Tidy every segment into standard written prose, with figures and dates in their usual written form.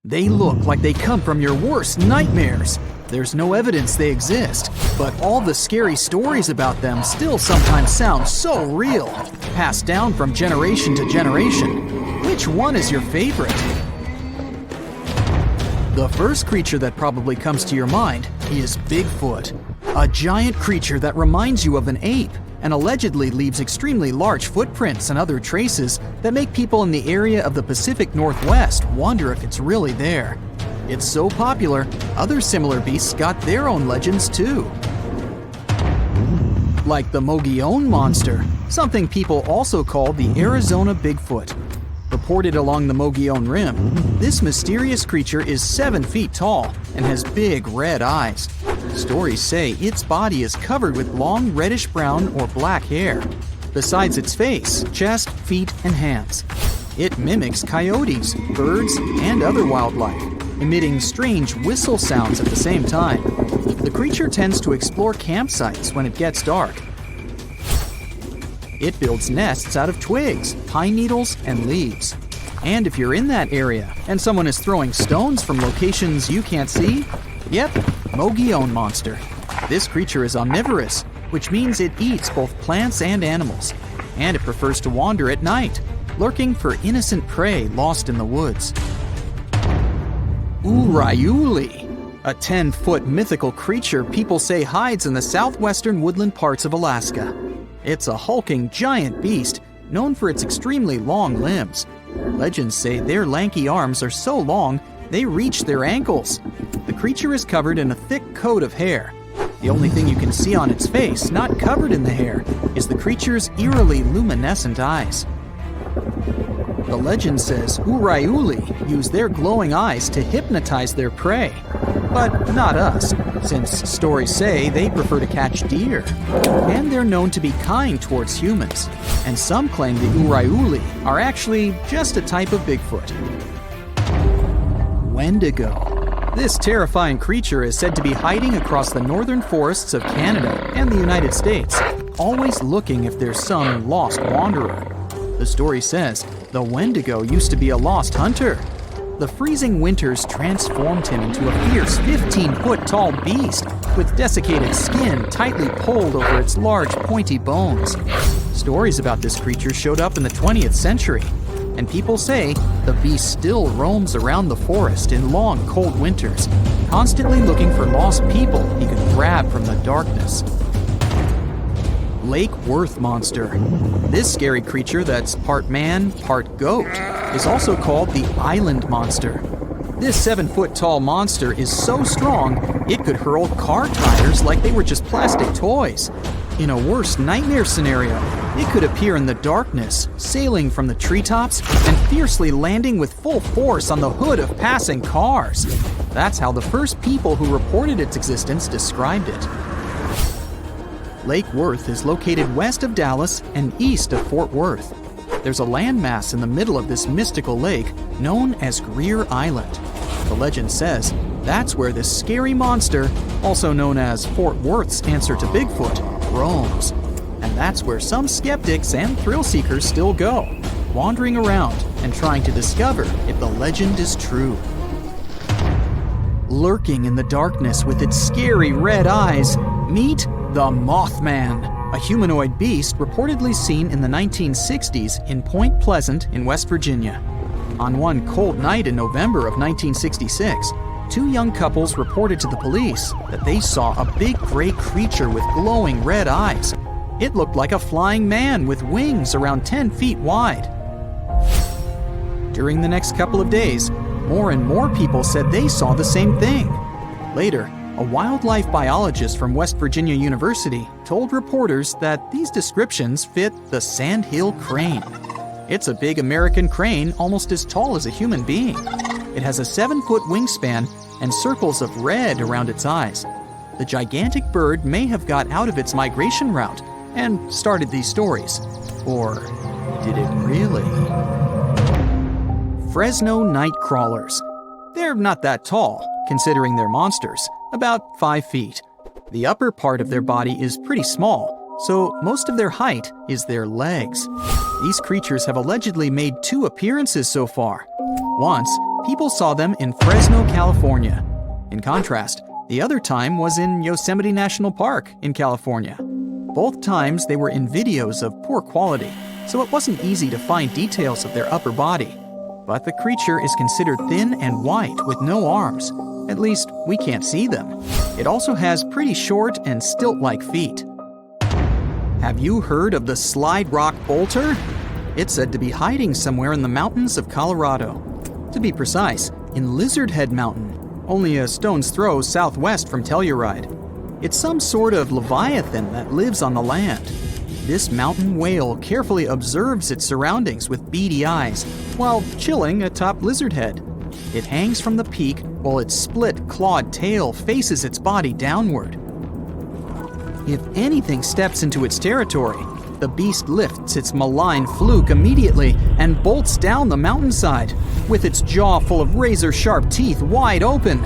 They look like they come from your worst nightmares. There's no evidence they exist, but all the scary stories about them still sometimes sound so real, passed down from generation to generation. Which one is your favorite? The first creature that probably comes to your mind is Bigfoot, a giant creature that reminds you of an ape and allegedly leaves extremely large footprints and other traces that make people in the area of the Pacific Northwest wonder if it's really there. It's so popular, other similar beasts got their own legends too. Like the Mogollon Monster, something people also call the Arizona Bigfoot. Reported along the Mogollon Rim, this mysterious creature is 7 feet tall and has big red eyes. Stories say its body is covered with long reddish-brown or black hair, besides its face, chest, feet, and hands. It mimics coyotes, birds, and other wildlife, emitting strange whistle sounds at the same time. The creature tends to explore campsites when it gets dark. It builds nests out of twigs, pine needles, and leaves. And if you're in that area and someone is throwing stones from locations you can't see, yep, Mogollon Monster. This creature is omnivorous, which means it eats both plants and animals. And it prefers to wander at night, lurking for innocent prey lost in the woods. Urayuli, a 10-foot mythical creature people say hides in the southwestern woodland parts of Alaska. It's a hulking giant beast known for its extremely long limbs. Legends say their lanky arms are so long they reach their ankles. The creature is covered in a thick coat of hair. The only thing you can see on its face, not covered in the hair, is the creature's eerily luminescent eyes. The legend says Urayuli use their glowing eyes to hypnotize their prey. But not us, since stories say they prefer to catch deer. And they're known to be kind towards humans. And some claim the Urayuli are actually just a type of Bigfoot. Wendigo. This terrifying creature is said to be hiding across the northern forests of Canada and the United States, always looking if there's some lost wanderer. The story says the Wendigo used to be a lost hunter. The freezing winters transformed him into a fierce 15-foot-tall beast with desiccated skin tightly pulled over its large, pointy bones. Stories about this creature showed up in the 20th century, and people say the beast still roams around the forest in long, cold winters, constantly looking for lost people he could grab from the darkness. Lake Worth Monster. This scary creature that's part man, part goat is also called the Island Monster. This 7-foot-tall monster is so strong it could hurl car tires like they were just plastic toys. In a worst nightmare scenario, it could appear in the darkness, sailing from the treetops and fiercely landing with full force on the hood of passing cars. That's how the first people who reported its existence described it. Lake Worth is located west of Dallas and east of Fort Worth. There's a landmass in the middle of this mystical lake known as Greer Island. The legend says that's where this scary monster, also known as Fort Worth's answer to Bigfoot, roams. And that's where some skeptics and thrill seekers still go, wandering around and trying to discover if the legend is true. Lurking in the darkness with its scary red eyes, meet the Mothman, a humanoid beast reportedly seen in the 1960s in Point Pleasant in West Virginia. On one cold night in November of 1966, two young couples reported to the police that they saw a big gray creature with glowing red eyes. It looked like a flying man with wings around 10 feet wide. During the next couple of days, more and more people said they saw the same thing. Later, a wildlife biologist from West Virginia University told reporters that these descriptions fit the sandhill crane. It's a big American crane almost as tall as a human being. It has a 7-foot wingspan and circles of red around its eyes. The gigantic bird may have got out of its migration route and started these stories. Or did it really? Fresno nightcrawlers. They're not that tall, considering they're monsters, about 5 feet. The upper part of their body is pretty small, so most of their height is their legs. These creatures have allegedly made 2 appearances so far. Once, people saw them in Fresno, California. In contrast, the other time was in Yosemite National Park in California. Both times they were in videos of poor quality, so it wasn't easy to find details of their upper body. But the creature is considered thin and white with no arms. At least, we can't see them. It also has pretty short and stilt-like feet. Have you heard of the slide rock bolter? It's said to be hiding somewhere in the mountains of Colorado. To be precise, in Lizard Head Mountain, only a stone's throw southwest from Telluride. It's some sort of leviathan that lives on the land. This mountain whale carefully observes its surroundings with beady eyes while chilling atop Lizard Head. It hangs from the peak while its split, clawed tail faces its body downward. If anything steps into its territory, the beast lifts its malign fluke immediately and bolts down the mountainside. With its jaw full of razor-sharp teeth wide open,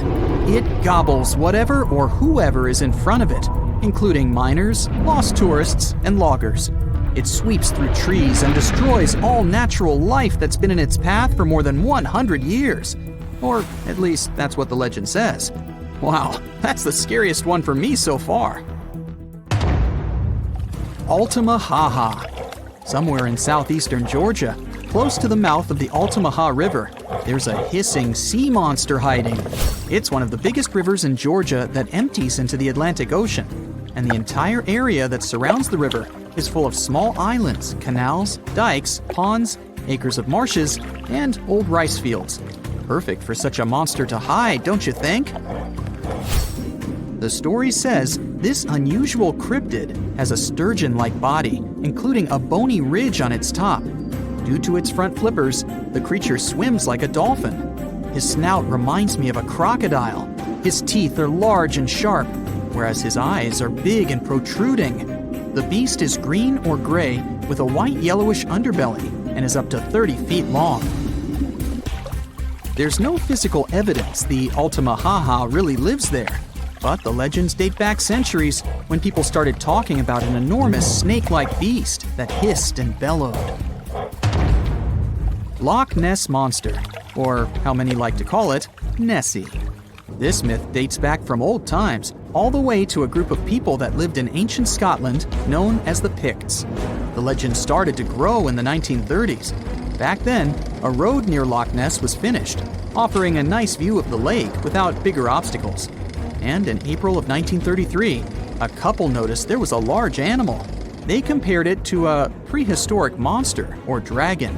it gobbles whatever or whoever is in front of it, including miners, lost tourists, and loggers. It sweeps through trees and destroys all natural life that's been in its path for more than 100 years. Or at least that's what the legend says. Wow, that's the scariest one for me so far. Altamaha-ha. Somewhere in southeastern Georgia, close to the mouth of the Altamaha River, there's a hissing sea monster hiding. It's one of the biggest rivers in Georgia that empties into the Atlantic Ocean, and the entire area that surrounds the river is full of small islands, canals, dikes, ponds, acres of marshes, and old rice fields. Perfect for such a monster to hide, don't you think? The story says this unusual cryptid has a sturgeon-like body, including a bony ridge on its top. Due to its front flippers, the creature swims like a dolphin. His snout reminds me of a crocodile. His teeth are large and sharp, whereas his eyes are big and protruding. The beast is green or gray with a white-yellowish underbelly and is up to 30 feet long. There's no physical evidence the Altamaha-ha really lives there, but the legends date back centuries when people started talking about an enormous snake-like beast that hissed and bellowed. Loch Ness Monster, or how many like to call it, Nessie. This myth dates back from old times, all the way to a group of people that lived in ancient Scotland known as the Picts. The legend started to grow in the 1930s. Back then, a road near Loch Ness was finished, offering a nice view of the lake without bigger obstacles. And in April of 1933, a couple noticed there was a large animal. They compared it to a prehistoric monster or dragon.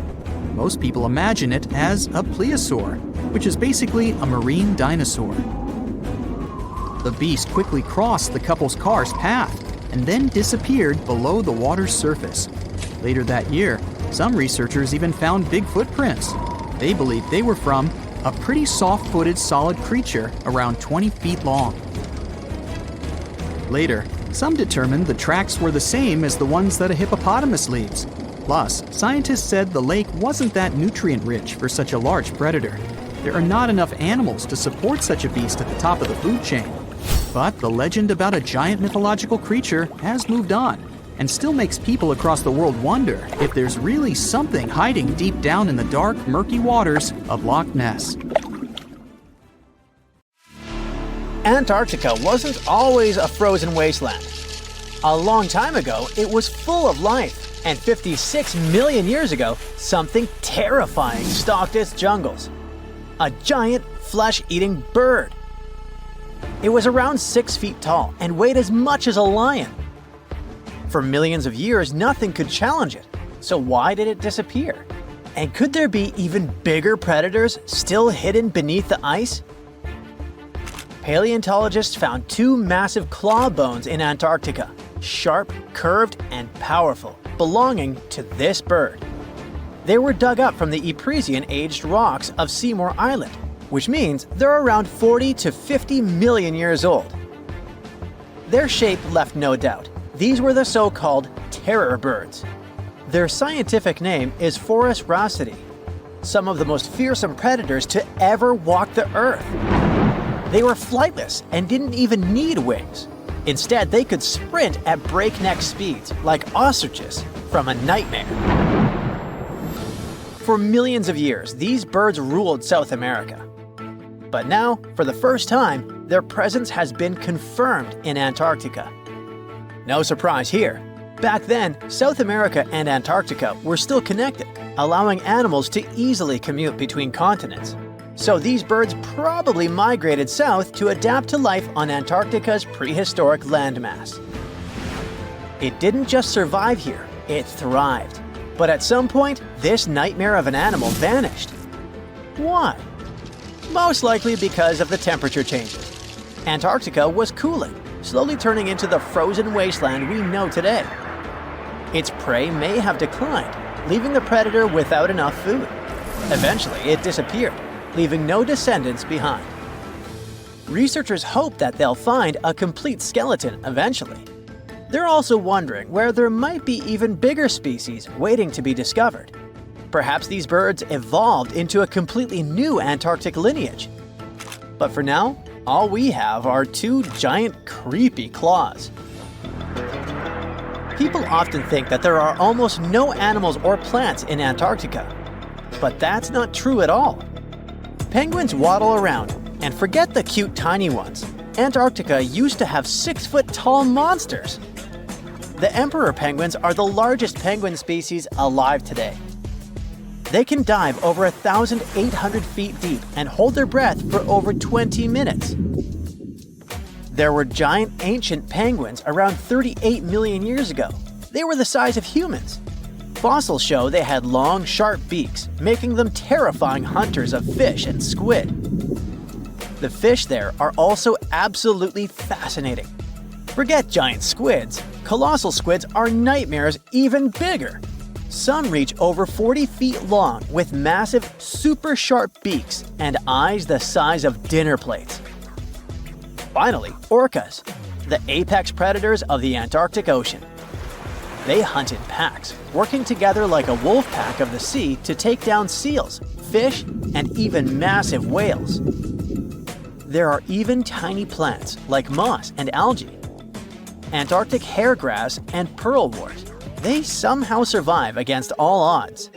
Most people imagine it as a plesiosaur, which is basically a marine dinosaur. The beast quickly crossed the couple's car's path and then disappeared below the water's surface. Later that year, some researchers even found big footprints. They believed they were from a pretty soft-footed solid creature around 20 feet long. Later, some determined the tracks were the same as the ones that a hippopotamus leaves. Plus, scientists said the lake wasn't that nutrient-rich for such a large predator. There are not enough animals to support such a beast at the top of the food chain. But the legend about a giant mythological creature has moved on and still makes people across the world wonder if there's really something hiding deep down in the dark, murky waters of Loch Ness. Antarctica wasn't always a frozen wasteland. A long time ago, it was full of life, and 56 million years ago, something terrifying stalked its jungles. A giant, flesh-eating bird. It was around 6 feet tall and weighed as much as a lion. For millions of years, nothing could challenge it. So why did it disappear? And could there be even bigger predators still hidden beneath the ice? Paleontologists found 2 massive claw bones in Antarctica, sharp, curved, and powerful, belonging to this bird. They were dug up from the Epresian-aged rocks of Seymour Island, which means they're around 40 to 50 million years old. Their shape left no doubt. These were the so-called terror birds. Their scientific name is Forus raceti, some of the most fearsome predators to ever walk the earth. They were flightless and didn't even need wings. Instead, they could sprint at breakneck speeds like ostriches from a nightmare. For millions of years, these birds ruled South America. But now, for the first time, their presence has been confirmed in Antarctica. No surprise here. Back then, South America and Antarctica were still connected, allowing animals to easily commute between continents. So these birds probably migrated south to adapt to life on Antarctica's prehistoric landmass. It didn't just survive here, it thrived. But at some point, this nightmare of an animal vanished. Why? Most likely because of the temperature changes. Antarctica was cooling, slowly turning into the frozen wasteland we know today. Its prey may have declined, leaving the predator without enough food. Eventually, it disappeared, leaving no descendants behind. Researchers hope that they'll find a complete skeleton eventually. They're also wondering where there might be even bigger species waiting to be discovered. Perhaps these birds evolved into a completely new Antarctic lineage. But for now, all we have are two giant creepy claws. People often think that there are almost no animals or plants in Antarctica. But that's not true at all. Penguins waddle around, and forget the cute tiny ones. Antarctica used to have 6-foot-tall monsters. The emperor penguins are the largest penguin species alive today. They can dive over 1,800 feet deep and hold their breath for over 20 minutes. There were giant ancient penguins around 38 million years ago. They were the size of humans. Fossils show they had long, sharp beaks, making them terrifying hunters of fish and squid. The fish there are also absolutely fascinating. Forget giant squids. Colossal squids are nightmares even bigger. Some reach over 40 feet long with massive, super sharp beaks and eyes the size of dinner plates. Finally, orcas, the apex predators of the Antarctic Ocean. They hunt in packs, working together like a wolf pack of the sea to take down seals, fish, and even massive whales. There are even tiny plants like moss and algae. Antarctic hairgrass and pearlwort. They somehow survive against all odds.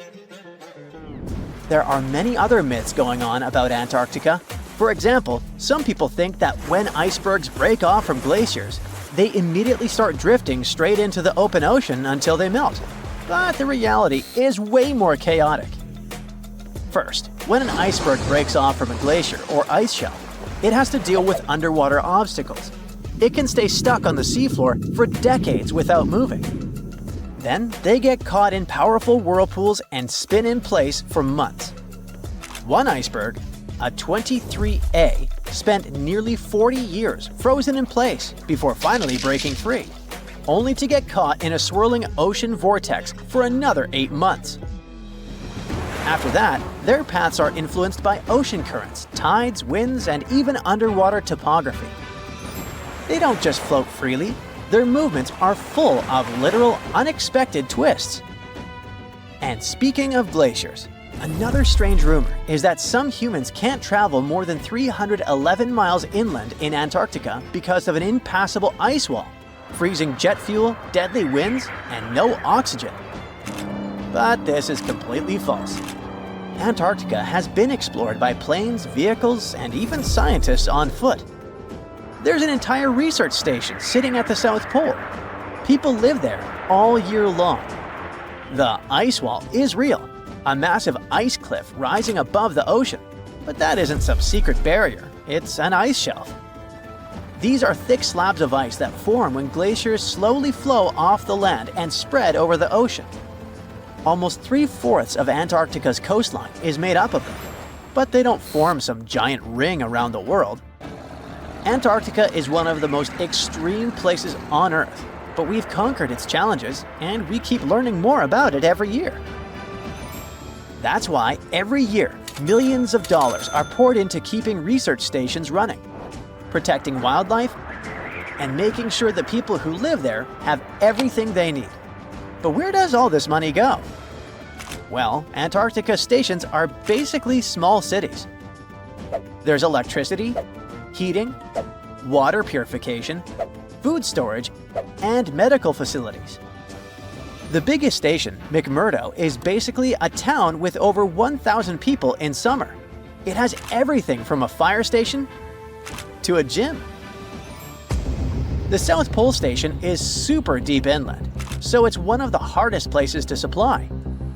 There are many other myths going on about Antarctica. For example, some people think that when icebergs break off from glaciers, they immediately start drifting straight into the open ocean until they melt. But the reality is way more chaotic. First, when an iceberg breaks off from a glacier or ice shelf, it has to deal with underwater obstacles. It can stay stuck on the seafloor for decades without moving. Then they get caught in powerful whirlpools and spin in place for months. One iceberg, a 23A, spent nearly 40 years frozen in place before finally breaking free, only to get caught in a swirling ocean vortex for another 8 months. After that, their paths are influenced by ocean currents, tides, winds, and even underwater topography. They don't just float freely, their movements are full of literal, unexpected twists. And speaking of glaciers, another strange rumor is that some humans can't travel more than 311 miles inland in Antarctica because of an impassable ice wall, freezing jet fuel, deadly winds, and no oxygen. But this is completely false. Antarctica has been explored by planes, vehicles, and even scientists on foot. There's an entire research station sitting at the South Pole. People live there all year long. The ice wall is real, a massive ice cliff rising above the ocean. But that isn't some secret barrier, it's an ice shelf. These are thick slabs of ice that form when glaciers slowly flow off the land and spread over the ocean. Almost 3/4 of Antarctica's coastline is made up of them, but they don't form some giant ring around the world. Antarctica is one of the most extreme places on Earth, but we've conquered its challenges, and we keep learning more about it every year. That's why every year, millions of dollars are poured into keeping research stations running, protecting wildlife, and making sure the people who live there have everything they need. But where does all this money go? Well, Antarctica stations are basically small cities. There's electricity, heating, water purification, food storage, and medical facilities. The biggest station, McMurdo, is basically a town with over 1,000 people in summer. It has everything from a fire station to a gym. The South Pole Station is super deep inland, so it's one of the hardest places to supply.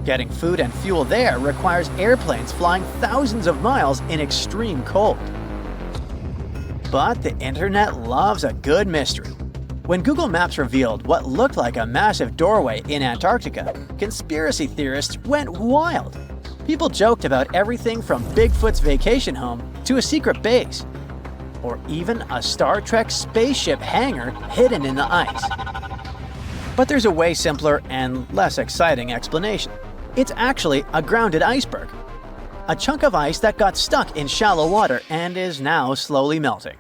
Getting food and fuel there requires airplanes flying thousands of miles in extreme cold. But the internet loves a good mystery. When Google Maps revealed what looked like a massive doorway in Antarctica, conspiracy theorists went wild. People joked about everything from Bigfoot's vacation home to a secret base, or even a Star Trek spaceship hangar hidden in the ice. But there's a way simpler and less exciting explanation. It's actually a grounded iceberg, a chunk of ice that got stuck in shallow water and is now slowly melting.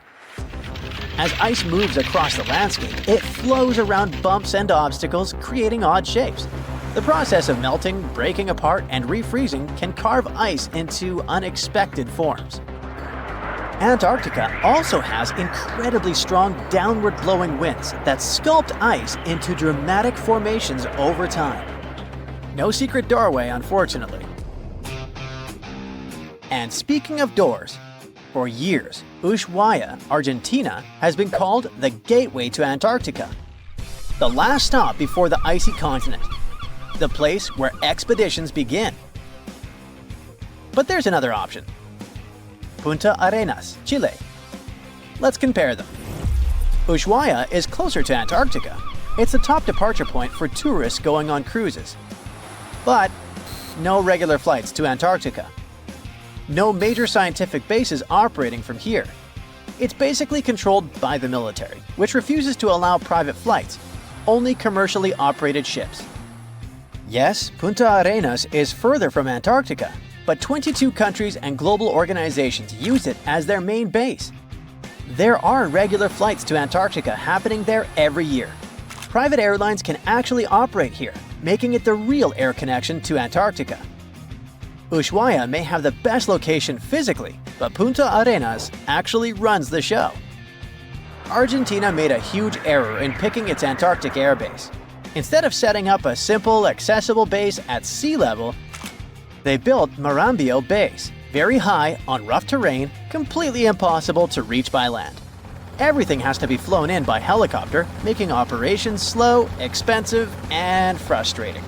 As ice moves across the landscape, it flows around bumps and obstacles, creating odd shapes. The process of melting, breaking apart, and refreezing can carve ice into unexpected forms. Antarctica also has incredibly strong downward-blowing winds that sculpt ice into dramatic formations over time. No secret doorway, unfortunately. And speaking of doors, for years, Ushuaia, Argentina, has been called the gateway to Antarctica, the last stop before the icy continent, the place where expeditions begin. But there's another option. Punta Arenas, Chile. Let's compare them. Ushuaia is closer to Antarctica. It's the top departure point for tourists going on cruises. But no regular flights to Antarctica. No major scientific bases operating from here. It's basically controlled by the military, which refuses to allow private flights, only commercially operated ships. Yes, Punta Arenas is further from Antarctica, but 22 countries and global organizations use it as their main base. There are regular flights to Antarctica happening there every year. Private airlines can actually operate here, making it the real air connection to Antarctica. Ushuaia may have the best location physically, but Punta Arenas actually runs the show. Argentina made a huge error in picking its Antarctic airbase. Instead of setting up a simple, accessible base at sea level, they built Marambio Base, very high on rough terrain, completely impossible to reach by land. Everything has to be flown in by helicopter, making operations slow, expensive, and frustrating.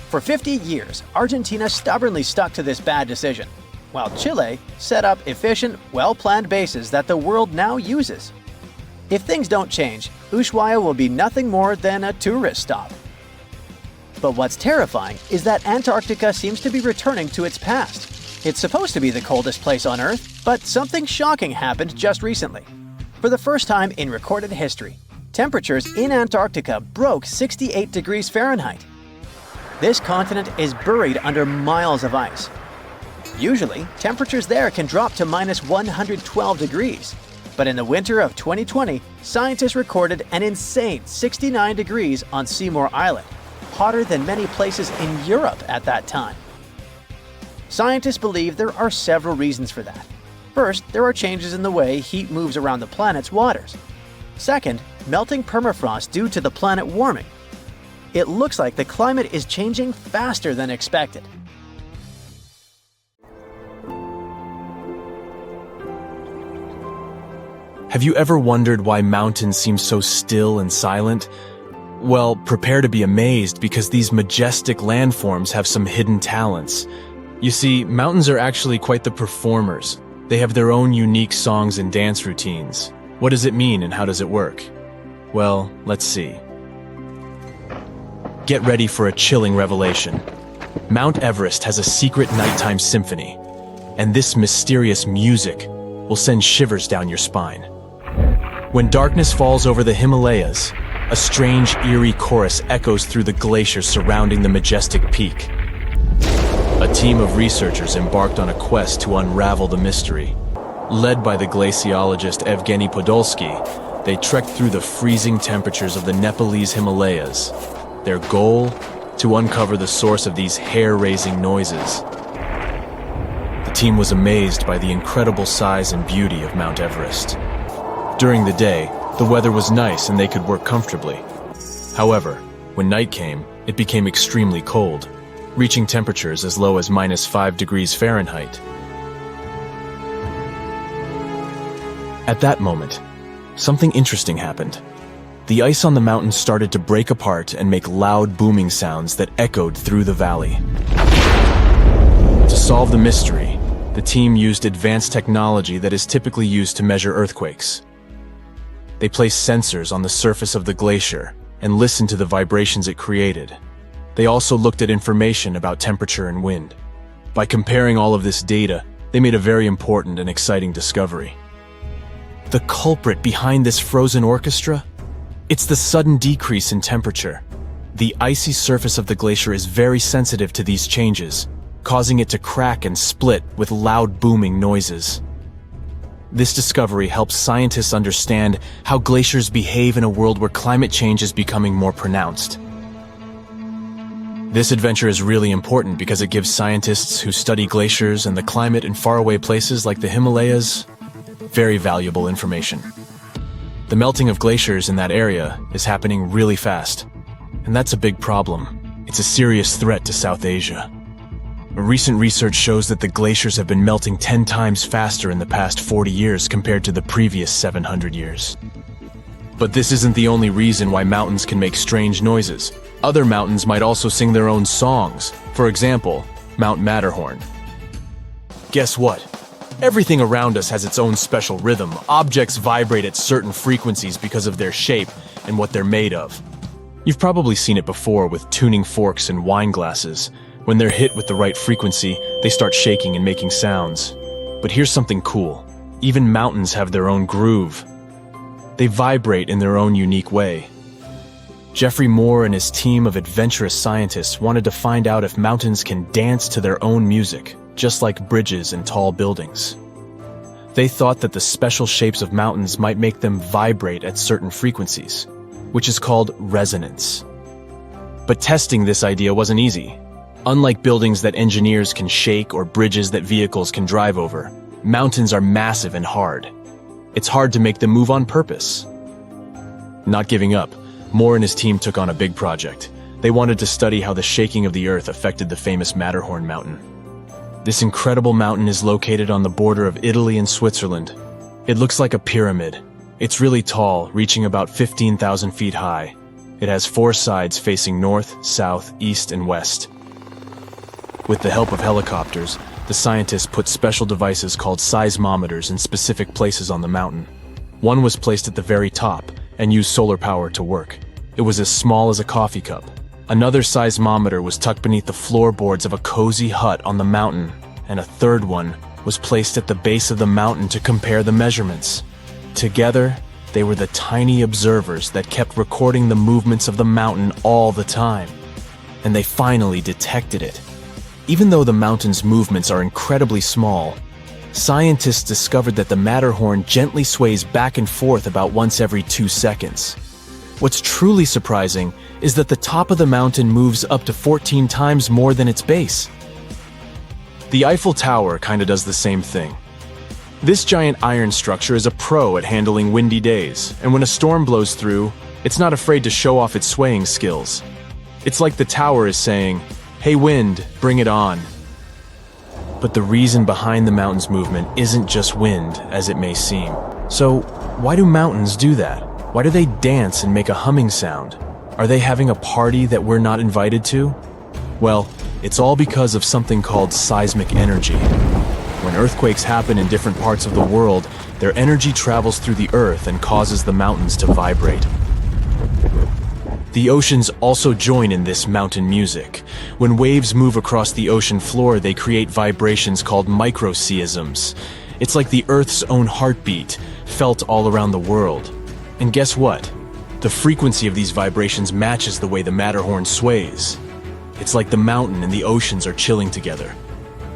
For 50 years, Argentina stubbornly stuck to this bad decision, while Chile set up efficient, well-planned bases that the world now uses. If things don't change, Ushuaia will be nothing more than a tourist stop. But what's terrifying is that Antarctica seems to be returning to its past. It's supposed to be the coldest place on Earth, but something shocking happened just recently. For the first time in recorded history, temperatures in Antarctica broke 68 degrees Fahrenheit. This continent is buried under miles of ice. Usually, temperatures there can drop to minus 112 degrees. But in the winter of 2020, scientists recorded an insane 69 degrees on Seymour Island, hotter than many places in Europe at that time. Scientists believe there are several reasons for that. First, there are changes in the way heat moves around the planet's waters. Second, melting permafrost due to the planet warming. It looks like the climate is changing faster than expected. Have you ever wondered why mountains seem so still and silent? Well, prepare to be amazed because these majestic landforms have some hidden talents. You see, mountains are actually quite the performers. They have their own unique songs and dance routines. What does it mean and how does it work? Well, let's see. Get ready for a chilling revelation. Mount Everest has a secret nighttime symphony, and this mysterious music will send shivers down your spine. When darkness falls over the Himalayas, a strange, eerie chorus echoes through the glaciers surrounding the majestic peak. A team of researchers embarked on a quest to unravel the mystery. Led by the glaciologist Evgeny Podolsky, they trekked through the freezing temperatures of the Nepalese Himalayas. Their goal? To uncover the source of these hair-raising noises. The team was amazed by the incredible size and beauty of Mount Everest. During the day, the weather was nice and they could work comfortably. However, When night came, it became extremely cold, reaching temperatures as low as -5 degrees Fahrenheit. At that moment, something interesting happened. The ice on the mountain started to break apart and make loud booming sounds that echoed through the valley. To solve the mystery, the team used advanced technology that is typically used to measure earthquakes. They placed sensors on the surface of the glacier and listened to the vibrations it created. They also looked at information about temperature and wind. By comparing all of this data, they made a very important and exciting discovery. The culprit behind this frozen orchestra? It's the sudden decrease in temperature. The icy surface of the glacier is very sensitive to these changes, causing it to crack and split with loud booming noises. This discovery helps scientists understand how glaciers behave in a world where climate change is becoming more pronounced. This adventure is really important because it gives scientists who study glaciers and the climate in faraway places like the Himalayas very valuable information. The melting of glaciers in that area is happening really fast, and that's a big problem. It's a serious threat to South Asia. Recent research shows that the glaciers have been melting 10 times faster in the past 40 years compared to the previous 700 years. But this isn't the only reason why mountains can make strange noises. Other mountains might also sing their own songs. For example, Mount Matterhorn. Guess what? Everything around us has its own special rhythm. Objects vibrate at certain frequencies because of their shape and what they're made of. You've probably seen it before with tuning forks and wine glasses. When they're hit with the right frequency, they start shaking and making sounds. But here's something cool. Even mountains have their own groove. They vibrate in their own unique way. Jeffrey Moore and his team of adventurous scientists wanted to find out if mountains can dance to their own music, just like bridges and tall buildings. They thought that the special shapes of mountains might make them vibrate at certain frequencies, which is called resonance. But testing this idea wasn't easy. Unlike buildings that engineers can shake or bridges that vehicles can drive over, mountains are massive and hard. It's hard to make them move on purpose. Not giving up, Moore and his team took on a big project. They wanted to study how the shaking of the earth affected the famous Matterhorn mountain. This incredible mountain is located on the border of Italy and Switzerland. It looks like a pyramid. It's really tall, reaching about 15,000 feet high. It has 4 sides facing north, south, east, and west. With the help of helicopters, the scientists put special devices called seismometers in specific places on the mountain. One was placed at the very top and used solar power to work. It was as small as a coffee cup. Another seismometer was tucked beneath the floorboards of a cozy hut on the mountain, and a third one was placed at the base of the mountain to compare the measurements. Together, they were the tiny observers that kept recording the movements of the mountain all the time. And they finally detected it. Even though the mountain's movements are incredibly small, scientists discovered that the Matterhorn gently sways back and forth about once every 2 seconds. What's truly surprising is that the top of the mountain moves up to 14 times more than its base. The Eiffel Tower kinda does the same thing. This giant iron structure is a pro at handling windy days, and when a storm blows through, it's not afraid to show off its swaying skills. It's like the tower is saying, "Hey wind, bring it on." But the reason behind the mountain's movement isn't just wind, as it may seem. So, why do mountains do that? Why do they dance and make a humming sound? Are they having a party that we're not invited to? Well, it's all because of something called seismic energy. When earthquakes happen in different parts of the world, their energy travels through the earth and causes the mountains to vibrate. The oceans also join in this mountain music. When waves move across the ocean floor, they create vibrations called microseisms. It's like the Earth's own heartbeat, felt all around the world. And guess what? The frequency of these vibrations matches the way the Matterhorn sways. It's like the mountain and the oceans are chilling together.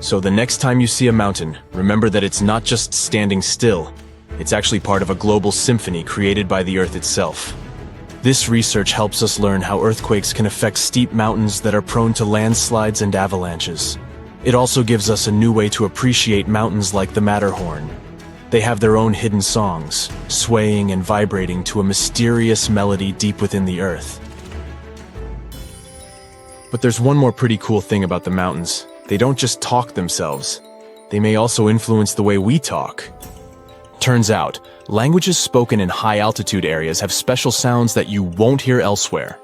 So the next time you see a mountain, remember that it's not just standing still. It's actually part of a global symphony created by the Earth itself. This research helps us learn how earthquakes can affect steep mountains that are prone to landslides and avalanches. It also gives us a new way to appreciate mountains like the Matterhorn. They have their own hidden songs, swaying and vibrating to a mysterious melody deep within the earth. But there's one more pretty cool thing about the mountains. They don't just talk themselves. They may also influence the way we talk. Turns out, languages spoken in high-altitude areas have special sounds that you won't hear elsewhere.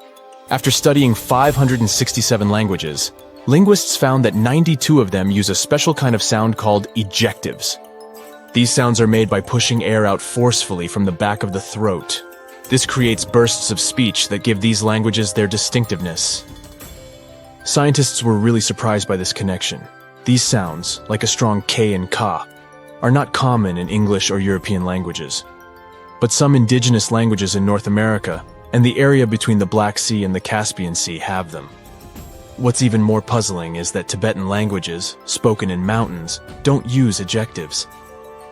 After studying 567 languages, linguists found that 92 of them use a special kind of sound called ejectives. These sounds are made by pushing air out forcefully from the back of the throat. This creates bursts of speech that give these languages their distinctiveness. Scientists were really surprised by this connection. These sounds, like a strong K and Ka, are not common in English or European languages. But some indigenous languages in North America and the area between the Black Sea and the Caspian Sea have them. What's even more puzzling is that Tibetan languages, spoken in mountains, don't use ejectives.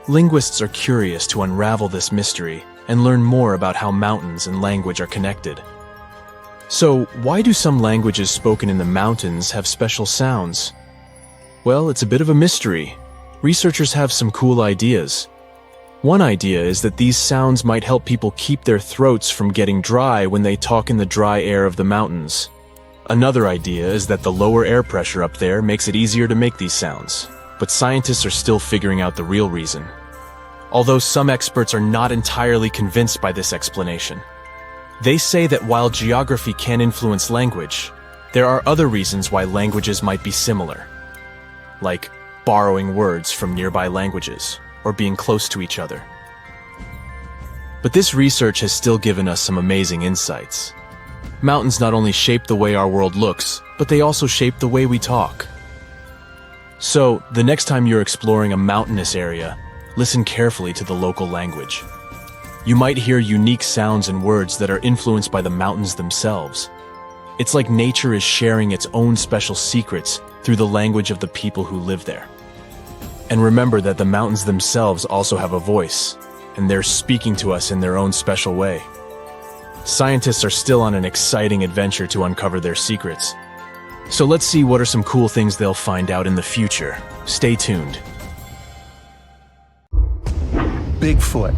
Linguists are curious to unravel this mystery and learn more about how mountains and language are connected. So, why do some languages spoken in the mountains have special sounds? Well, it's a bit of a mystery. Researchers have some cool ideas. One idea is that these sounds might help people keep their throats from getting dry when they talk in the dry air of the mountains. Another idea is that the lower air pressure up there makes it easier to make these sounds, but scientists are still figuring out the real reason. Although some experts are not entirely convinced by this explanation. They say that while geography can influence language, there are other reasons why languages might be similar, like borrowing words from nearby languages or being close to each other. But this research has still given us some amazing insights. Mountains not only shape the way our world looks, but they also shape the way we talk. So, the next time you're exploring a mountainous area, listen carefully to the local language. You might hear unique sounds and words that are influenced by the mountains themselves. It's like nature is sharing its own special secrets through the language of the people who live there. And remember that the mountains themselves also have a voice, and they're speaking to us in their own special way. Scientists are still on an exciting adventure to uncover their secrets. So let's see what are some cool things they'll find out in the future. Stay tuned. Bigfoot,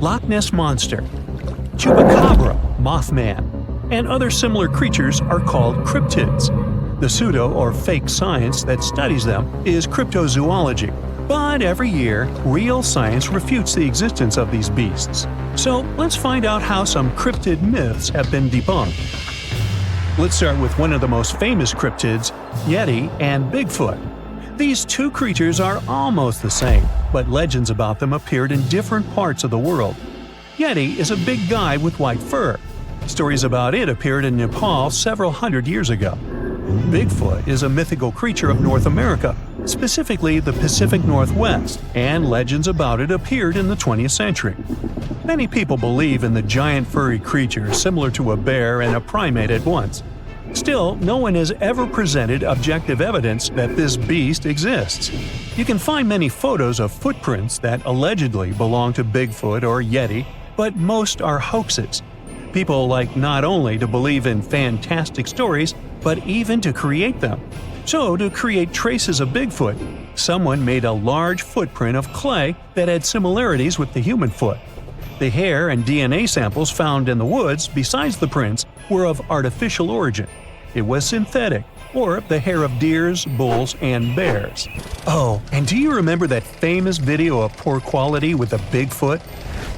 Loch Ness Monster, Chupacabra, Mothman, and other similar creatures are called cryptids. The pseudo or fake science that studies them is cryptozoology. But every year, real science refutes the existence of these beasts. So let's find out how some cryptid myths have been debunked. Let's start with one of the most famous cryptids, Yeti and Bigfoot. These two creatures are almost the same, but legends about them appeared in different parts of the world. Yeti is a big guy with white fur. Stories about it appeared in Nepal several hundred years ago. Bigfoot is a mythical creature of North America, specifically the Pacific Northwest, and legends about it appeared in the 20th century. Many people believe in the giant furry creature similar to a bear and a primate at once. Still, no one has ever presented objective evidence that this beast exists. You can find many photos of footprints that allegedly belong to Bigfoot or Yeti, but most are hoaxes. People like not only to believe in fantastic stories, but even to create them. So, to create traces of Bigfoot, someone made a large footprint of clay that had similarities with the human foot. The hair and DNA samples found in the woods, besides the prints, were of artificial origin. It was synthetic, or the hair of deers, bulls, and bears. Oh, and do you remember that famous video of poor quality with a Bigfoot?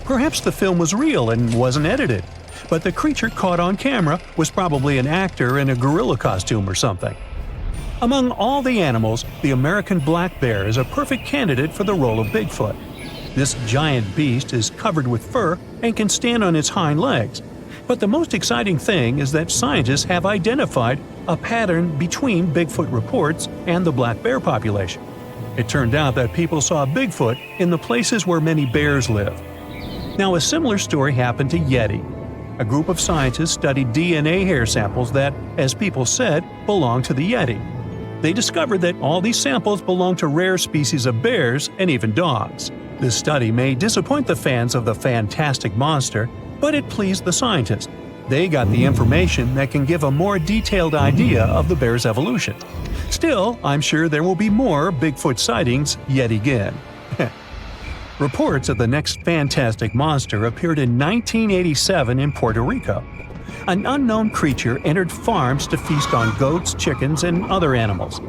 Perhaps the film was real and wasn't edited, but the creature caught on camera was probably an actor in a gorilla costume or something. Among all the animals, the American black bear is a perfect candidate for the role of Bigfoot. This giant beast is covered with fur and can stand on its hind legs. But the most exciting thing is that scientists have identified a pattern between Bigfoot reports and the black bear population. It turned out that people saw Bigfoot in the places where many bears live. Now, a similar story happened to Yeti. A group of scientists studied DNA hair samples that, as people said, belonged to the Yeti. They discovered that all these samples belong to rare species of bears and even dogs. This study may disappoint the fans of the fantastic monster, but it pleased the scientists. They got the information that can give a more detailed idea of the bear's evolution. Still, I'm sure there will be more Bigfoot sightings yet again. Reports of the next fantastic monster appeared in 1987 in Puerto Rico. An unknown creature entered farms to feast on goats, chickens, and other animals.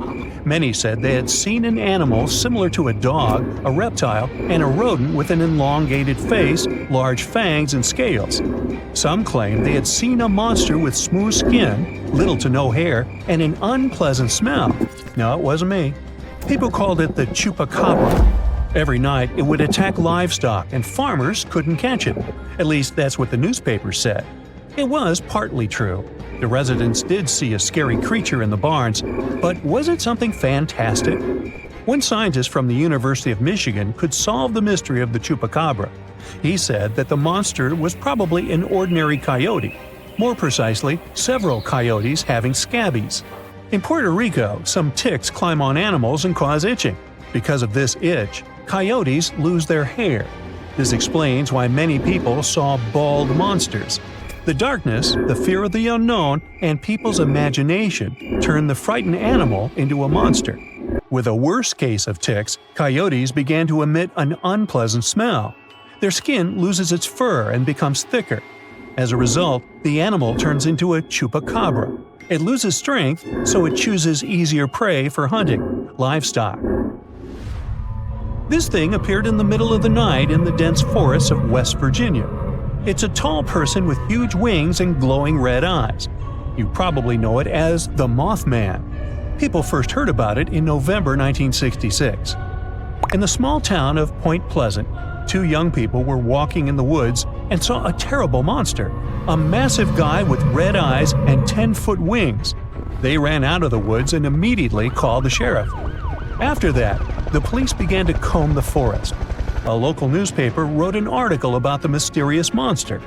Many said they had seen an animal similar to a dog, a reptile, and a rodent with an elongated face, large fangs, and scales. Some claimed they had seen a monster with smooth skin, little to no hair, and an unpleasant smell. No, it wasn't me. People called it the Chupacabra. Every night, it would attack livestock, and farmers couldn't catch it. At least that's what the newspapers said. It was partly true. The residents did see a scary creature in the barns, but was it something fantastic? One scientist from the University of Michigan could solve the mystery of the Chupacabra. He said that the monster was probably an ordinary coyote. More precisely, several coyotes having scabies. In Puerto Rico, some ticks climb on animals and cause itching. Because of this itch, coyotes lose their hair. This explains why many people saw bald monsters. The darkness, the fear of the unknown, and people's imagination turned the frightened animal into a monster. With a worse case of ticks, coyotes began to emit an unpleasant smell. Their skin loses its fur and becomes thicker. As a result, the animal turns into a chupacabra. It loses strength, so it chooses easier prey for hunting, livestock. This thing appeared in the middle of the night in the dense forests of West Virginia. It's a tall person with huge wings and glowing red eyes. You probably know it as the Mothman. People first heard about it in November 1966. In the small town of Point Pleasant, two young people were walking in the woods and saw a terrible monster, a massive guy with red eyes and 10-foot wings. They ran out of the woods and immediately called the sheriff. After that, the police began to comb the forest. A local newspaper wrote an article about the mysterious monster.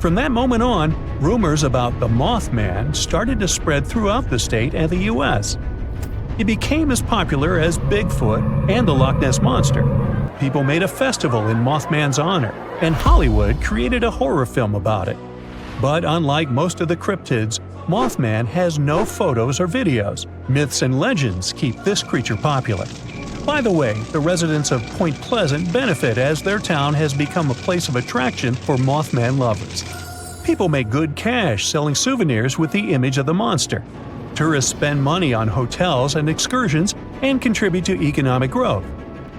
From that moment on, rumors about the Mothman started to spread throughout the state and the U.S. It became as popular as Bigfoot and the Loch Ness Monster. People made a festival in Mothman's honor, and Hollywood created a horror film about it. But unlike most of the cryptids, Mothman has no photos or videos. Myths and legends keep this creature popular. By the way, the residents of Point Pleasant benefit as their town has become a place of attraction for Mothman lovers. People make good cash selling souvenirs with the image of the monster. Tourists spend money on hotels and excursions and contribute to economic growth.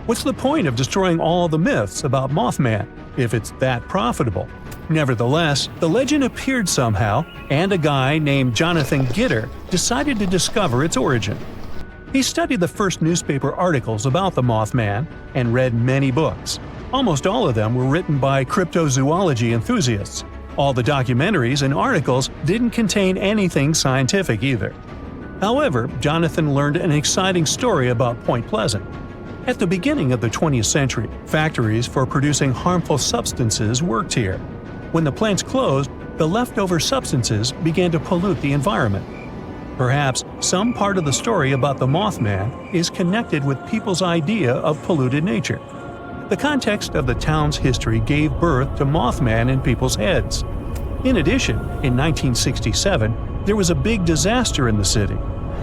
What's the point of destroying all the myths about Mothman if it's that profitable? Nevertheless, the legend appeared somehow, and a guy named Jonathan Gitter decided to discover its origin. He studied the first newspaper articles about the Mothman and read many books. Almost all of them were written by cryptozoology enthusiasts. All the documentaries and articles didn't contain anything scientific either. However, Jonathan learned an exciting story about Point Pleasant. At the beginning of the 20th century, factories for producing harmful substances worked here. When the plants closed, the leftover substances began to pollute the environment. Perhaps some part of the story about the Mothman is connected with people's idea of polluted nature. The context of the town's history gave birth to Mothman in people's heads. In addition, in 1967, there was a big disaster in the city.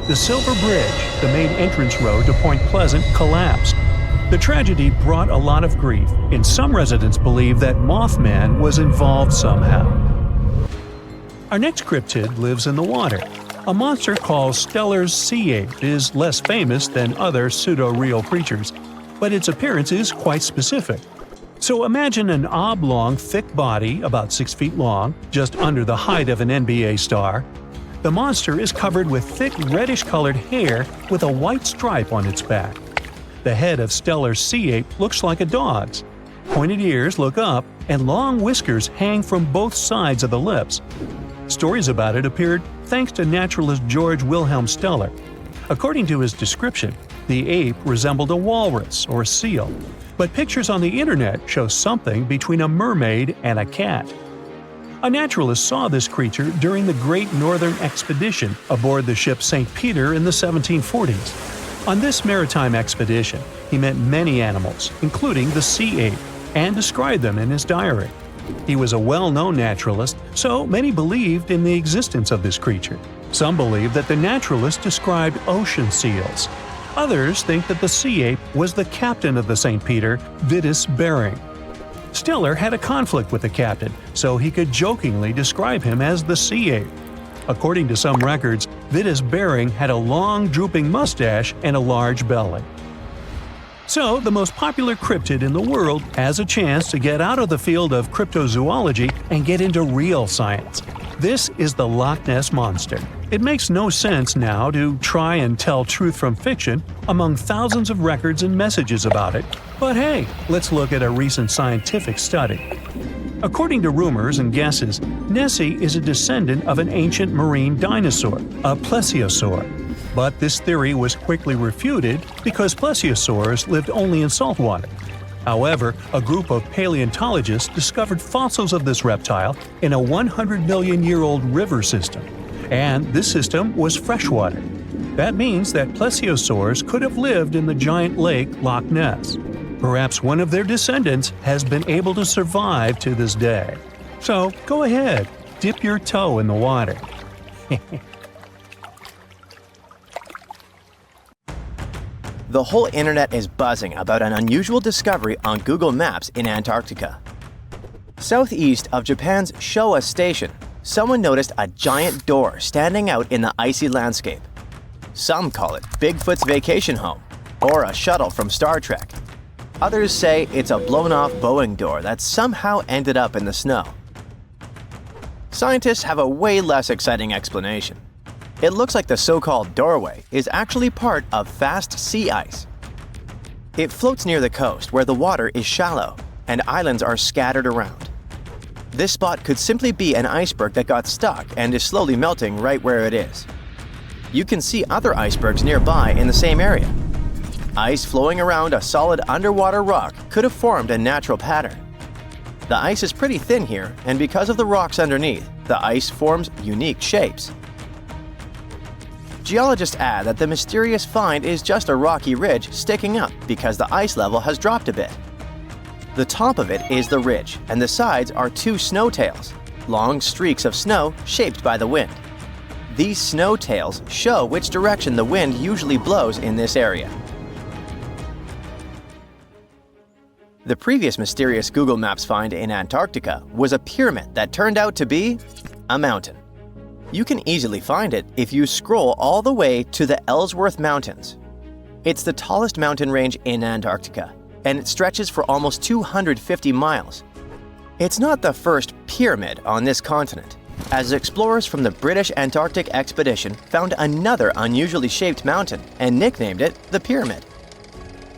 The Silver Bridge, the main entrance road to Point Pleasant, collapsed. The tragedy brought a lot of grief, and some residents believe that Mothman was involved somehow. Our next cryptid lives in the water. A monster called Steller's sea ape is less famous than other pseudo-real creatures, but its appearance is quite specific. So imagine an oblong, thick body about 6 feet long, just under the height of an NBA star. The monster is covered with thick reddish-colored hair with a white stripe on its back. The head of Steller's sea ape looks like a dog's. Pointed ears look up, and long whiskers hang from both sides of the lips. Stories about it appeared thanks to naturalist George Wilhelm Steller. According to his description, the ape resembled a walrus or seal, but pictures on the internet show something between a mermaid and a cat. A naturalist saw this creature during the Great Northern Expedition aboard the ship St. Peter in the 1740s. On this maritime expedition, he met many animals, including the sea ape, and described them in his diary. He was a well-known naturalist, so many believed in the existence of this creature. Some believe that the naturalist described ocean seals. Others think that the sea ape was the captain of the St. Peter, Vitus Bering. Steller had a conflict with the captain, so he could jokingly describe him as the sea ape. According to some records, Vitus Bering had a long, drooping mustache and a large belly. So, the most popular cryptid in the world has a chance to get out of the field of cryptozoology and get into real science. This is the Loch Ness Monster. It makes no sense now to try and tell truth from fiction among thousands of records and messages about it, but hey, let's look at a recent scientific study. According to rumors and guesses, Nessie is a descendant of an ancient marine dinosaur, a plesiosaur. But this theory was quickly refuted because plesiosaurs lived only in saltwater. However, a group of paleontologists discovered fossils of this reptile in a 100-million-year-old river system, and this system was freshwater. That means that plesiosaurs could have lived in the giant lake Loch Ness. Perhaps one of their descendants has been able to survive to this day. So go ahead, dip your toe in the water. The whole internet is buzzing about an unusual discovery on Google Maps in Antarctica. Southeast of Japan's Showa Station, someone noticed a giant door standing out in the icy landscape. Some call it Bigfoot's vacation home, or a shuttle from Star Trek. Others say it's a blown-off Boeing door that somehow ended up in the snow. Scientists have a way less exciting explanation. It looks like the so-called doorway is actually part of fast sea ice. It floats near the coast where the water is shallow and islands are scattered around. This spot could simply be an iceberg that got stuck and is slowly melting right where it is. You can see other icebergs nearby in the same area. Ice flowing around a solid underwater rock could have formed a natural pattern. The ice is pretty thin here, and because of the rocks underneath, the ice forms unique shapes. Geologists add that the mysterious find is just a rocky ridge sticking up because the ice level has dropped a bit. The top of it is the ridge, and the sides are two snow tails, long streaks of snow shaped by the wind. These snow tails show which direction the wind usually blows in this area. The previous mysterious Google Maps find in Antarctica was a pyramid that turned out to be a mountain. You can easily find it if you scroll all the way to the Ellsworth Mountains. It's the tallest mountain range in Antarctica, and it stretches for almost 250 miles. It's not the first pyramid on this continent, as explorers from the British Antarctic Expedition found another unusually shaped mountain and nicknamed it the Pyramid.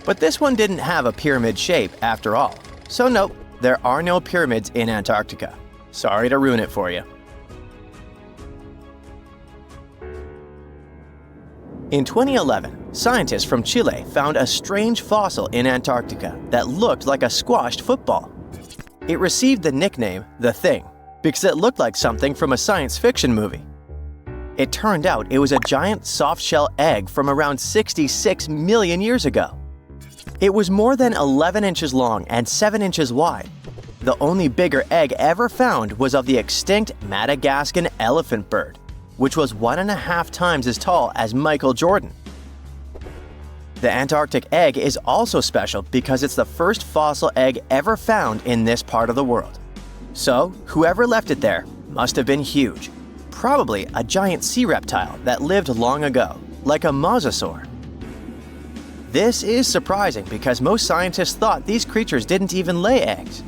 But this one didn't have a pyramid shape after all, so nope, there are no pyramids in Antarctica. Sorry to ruin it for you. In 2011, scientists from Chile found a strange fossil in Antarctica that looked like a squashed football. It received the nickname The Thing because it looked like something from a science fiction movie. It turned out it was a giant soft-shell egg from around 66 million years ago. It was more than 11 inches long and 7 inches wide. The only bigger egg ever found was of the extinct Madagascan elephant bird, which was 1.5 times as tall as Michael Jordan. The Antarctic egg is also special because it's the first fossil egg ever found in this part of the world. So, whoever left it there must have been huge, probably a giant sea reptile that lived long ago, like a mosasaur. This is surprising because most scientists thought these creatures didn't even lay eggs.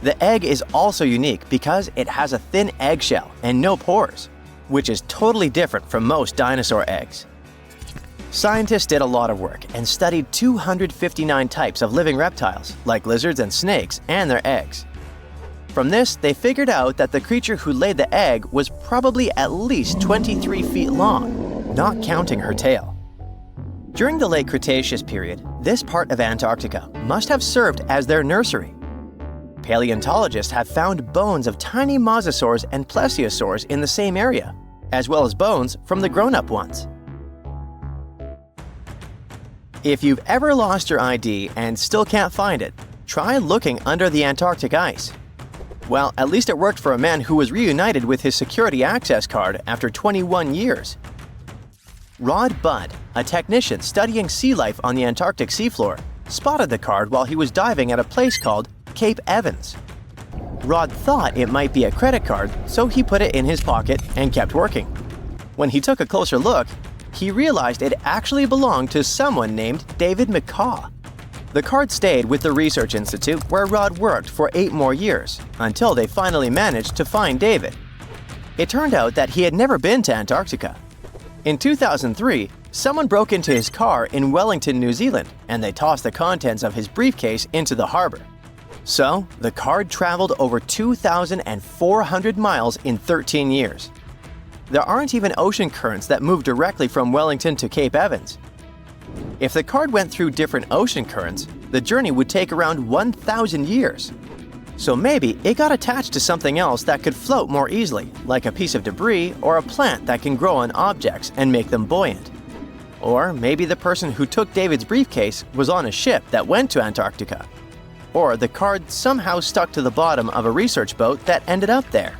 The egg is also unique because it has a thin eggshell and no pores, which is totally different from most dinosaur eggs. Scientists did a lot of work and studied 259 types of living reptiles, like lizards and snakes, and their eggs. From this, they figured out that the creature who laid the egg was probably at least 23 feet long, not counting her tail. During the late Cretaceous period, this part of Antarctica must have served as their nursery. Paleontologists have found bones of tiny mosasaurs and plesiosaurs in the same area, as well as bones from the grown-up ones. If you've ever lost your ID and still can't find it, try looking under the Antarctic ice. Well, at least it worked for a man who was reunited with his security access card after 21 years. Rod Budd, a technician studying sea life on the Antarctic seafloor, spotted the card while he was diving at a place called Cape Evans. Rod thought it might be a credit card, so he put it in his pocket and kept working. When he took a closer look, he realized it actually belonged to someone named David McCaw. The card stayed with the research institute where Rod worked for 8 more years, until they finally managed to find David. It turned out that he had never been to Antarctica. In 2003, someone broke into his car in Wellington, New Zealand, and they tossed the contents of his briefcase into the harbor. So, the card traveled over 2,400 miles in 13 years. There aren't even ocean currents that move directly from Wellington to Cape Evans. If the card went through different ocean currents, the journey would take around 1,000 years. So maybe it got attached to something else that could float more easily, like a piece of debris or a plant that can grow on objects and make them buoyant. Or maybe the person who took David's briefcase was on a ship that went to Antarctica. Or the card somehow stuck to the bottom of a research boat that ended up there.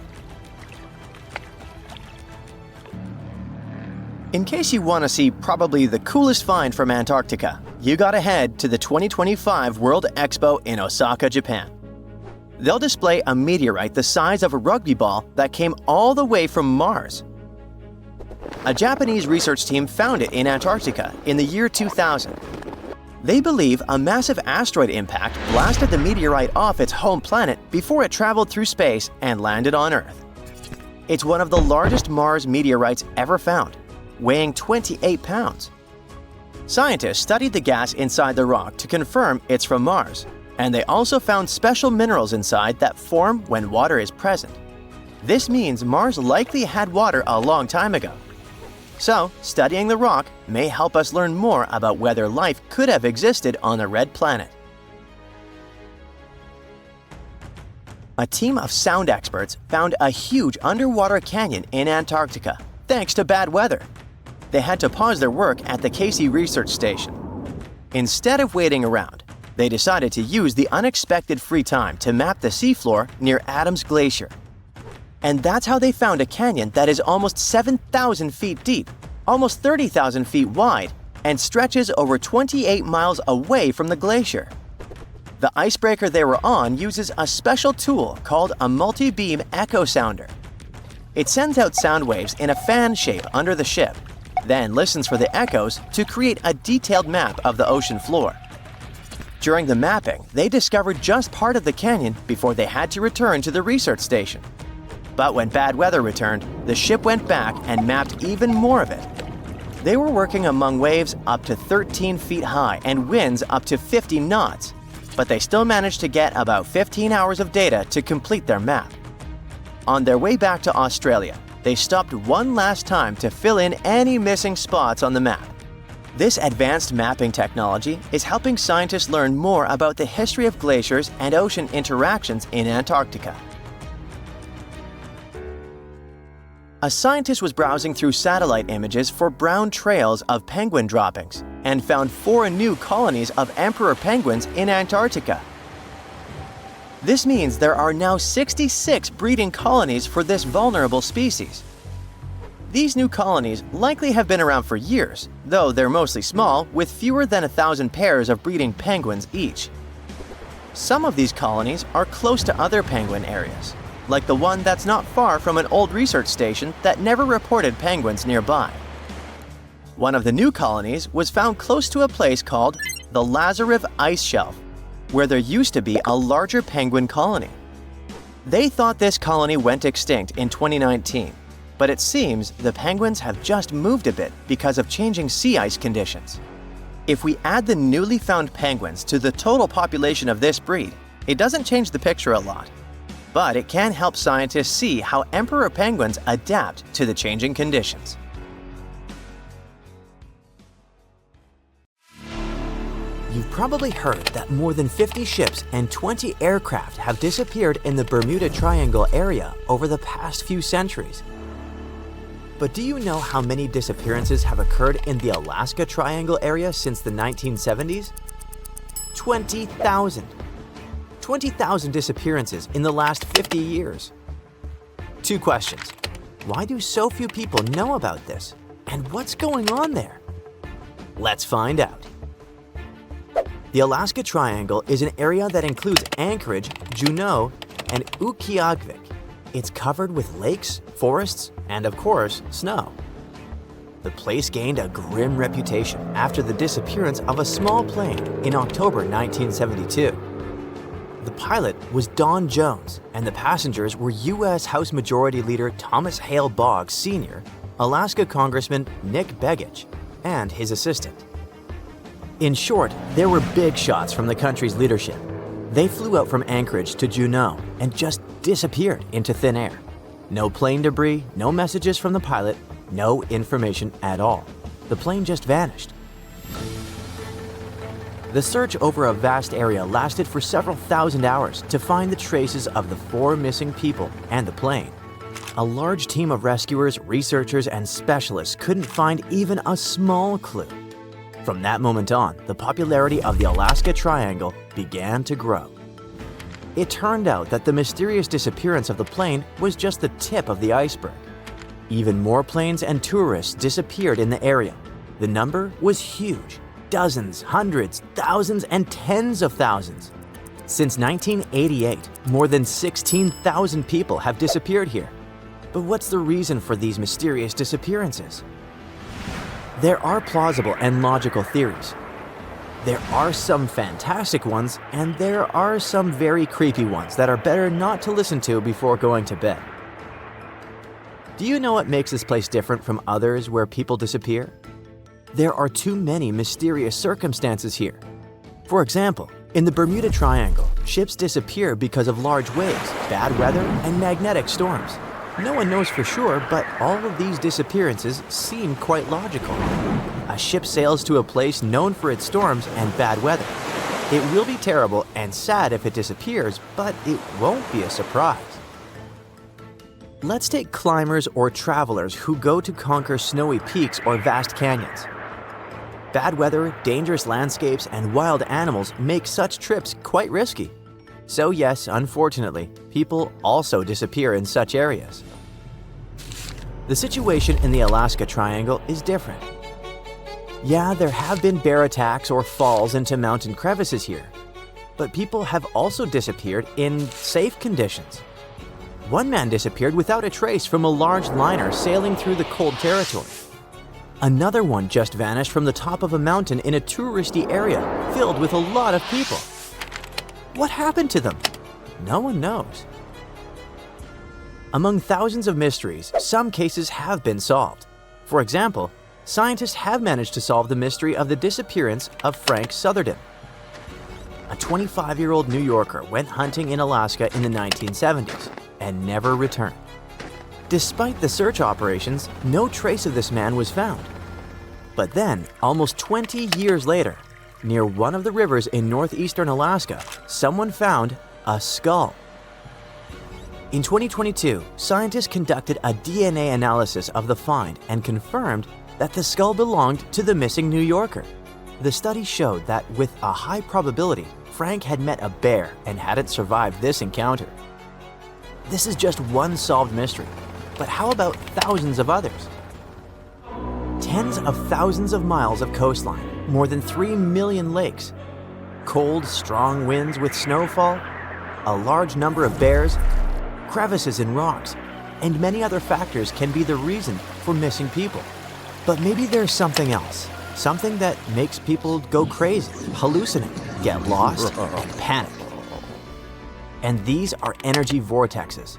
In case you want to see probably the coolest find from Antarctica, you gotta head to the 2025 World Expo in Osaka, Japan. They'll display a meteorite the size of a rugby ball that came all the way from Mars. A Japanese research team found it in Antarctica in the year 2000. They believe a massive asteroid impact blasted the meteorite off its home planet before it traveled through space and landed on Earth. It's one of the largest Mars meteorites ever found, weighing 28 pounds. Scientists studied the gas inside the rock to confirm it's from Mars, and they also found special minerals inside that form when water is present. This means Mars likely had water a long time ago. So, studying the rock may help us learn more about whether life could have existed on a red planet. A team of sound experts found a huge underwater canyon in Antarctica, thanks to bad weather. They had to pause their work at the Casey Research Station. Instead of waiting around, they decided to use the unexpected free time to map the seafloor near Adams Glacier. And that's how they found a canyon that is almost 7,000 feet deep, almost 30,000 feet wide, and stretches over 28 miles away from the glacier. The icebreaker they were on uses a special tool called a multi-beam echo sounder. It sends out sound waves in a fan shape under the ship, then listens for the echoes to create a detailed map of the ocean floor. During the mapping, they discovered just part of the canyon before they had to return to the research station. But when bad weather returned, the ship went back and mapped even more of it. They were working among waves up to 13 feet high and winds up to 50 knots, but they still managed to get about 15 hours of data to complete their map. On their way back to Australia, they stopped one last time to fill in any missing spots on the map. This advanced mapping technology is helping scientists learn more about the history of glaciers and ocean interactions in Antarctica. A scientist was browsing through satellite images for brown trails of penguin droppings and found 4 new colonies of emperor penguins in Antarctica. This means there are now 66 breeding colonies for this vulnerable species. These new colonies likely have been around for years, though they're mostly small, with fewer than 1,000 pairs of breeding penguins each. Some of these colonies are close to other penguin areas, like the one that's not far from an old research station that never reported penguins nearby. One of the new colonies was found close to a place called the Lazarev Ice Shelf, where there used to be a larger penguin colony. They thought this colony went extinct in 2019, but it seems the penguins have just moved a bit because of changing sea ice conditions. If we add the newly found penguins to the total population of this breed, it doesn't change the picture a lot. But it can help scientists see how emperor penguins adapt to the changing conditions. You've probably heard that more than 50 ships and 20 aircraft have disappeared in the Bermuda Triangle area over the past few centuries. But do you know how many disappearances have occurred in the Alaska Triangle area since the 1970s? 20,000. 20,000 disappearances in the last 50 years. 2 questions. Why do so few people know about this? And what's going on there? Let's find out. The Alaska Triangle is an area that includes Anchorage, Juneau, and Utqiagvik. It's covered with lakes, forests, and of course, snow. The place gained a grim reputation after the disappearance of a small plane in October 1972. The pilot was Don Jones, and the passengers were U.S. House Majority Leader Thomas Hale Boggs Sr., Alaska Congressman Nick Begich, and his assistant. In short, there were big shots from the country's leadership. They flew out from Anchorage to Juneau and just disappeared into thin air. No plane debris, no messages from the pilot, no information at all. The plane just vanished. The search over a vast area lasted for several thousand hours to find the traces of the 4 missing people and the plane. A large team of rescuers, researchers, and specialists couldn't find even a small clue. From that moment on, the popularity of the Alaska Triangle began to grow. It turned out that the mysterious disappearance of the plane was just the tip of the iceberg. Even more planes and tourists disappeared in the area. The number was huge. Dozens, hundreds, thousands, and tens of thousands. Since 1988, more than 16,000 people have disappeared here. But what's the reason for these mysterious disappearances? There are plausible and logical theories. There are some fantastic ones, and there are some very creepy ones that are better not to listen to before going to bed. Do you know what makes this place different from others where people disappear? There are too many mysterious circumstances here. For example, in the Bermuda Triangle, ships disappear because of large waves, bad weather, and magnetic storms. No one knows for sure, but all of these disappearances seem quite logical. A ship sails to a place known for its storms and bad weather. It will be terrible and sad if it disappears, but it won't be a surprise. Let's take climbers or travelers who go to conquer snowy peaks or vast canyons. Bad weather, dangerous landscapes, and wild animals make such trips quite risky. So yes, unfortunately, people also disappear in such areas. The situation in the Alaska Triangle is different. Yeah, there have been bear attacks or falls into mountain crevices here, but people have also disappeared in safe conditions. One man disappeared without a trace from a large liner sailing through the cold territory. Another one just vanished from the top of a mountain in a touristy area filled with a lot of people. What happened to them? No one knows. Among thousands of mysteries, some cases have been solved. For example, scientists have managed to solve the mystery of the disappearance of Frank Sutherden. A 25-year-old New Yorker went hunting in Alaska in the 1970s and never returned. Despite the search operations, no trace of this man was found. But then, almost 20 years later, near one of the rivers in northeastern Alaska, someone found a skull. In 2022, scientists conducted a DNA analysis of the find and confirmed that the skull belonged to the missing New Yorker. The study showed that with a high probability, Frank had met a bear and hadn't survived this encounter. This is just one solved mystery, but how about thousands of others? Tens of thousands of miles of coastline, more than 3 million lakes, cold, strong winds with snowfall, a large number of bears, crevices in rocks, and many other factors can be the reason for missing people. But maybe there's something else, something that makes people go crazy, hallucinate, get lost, and panic. And these are energy vortexes.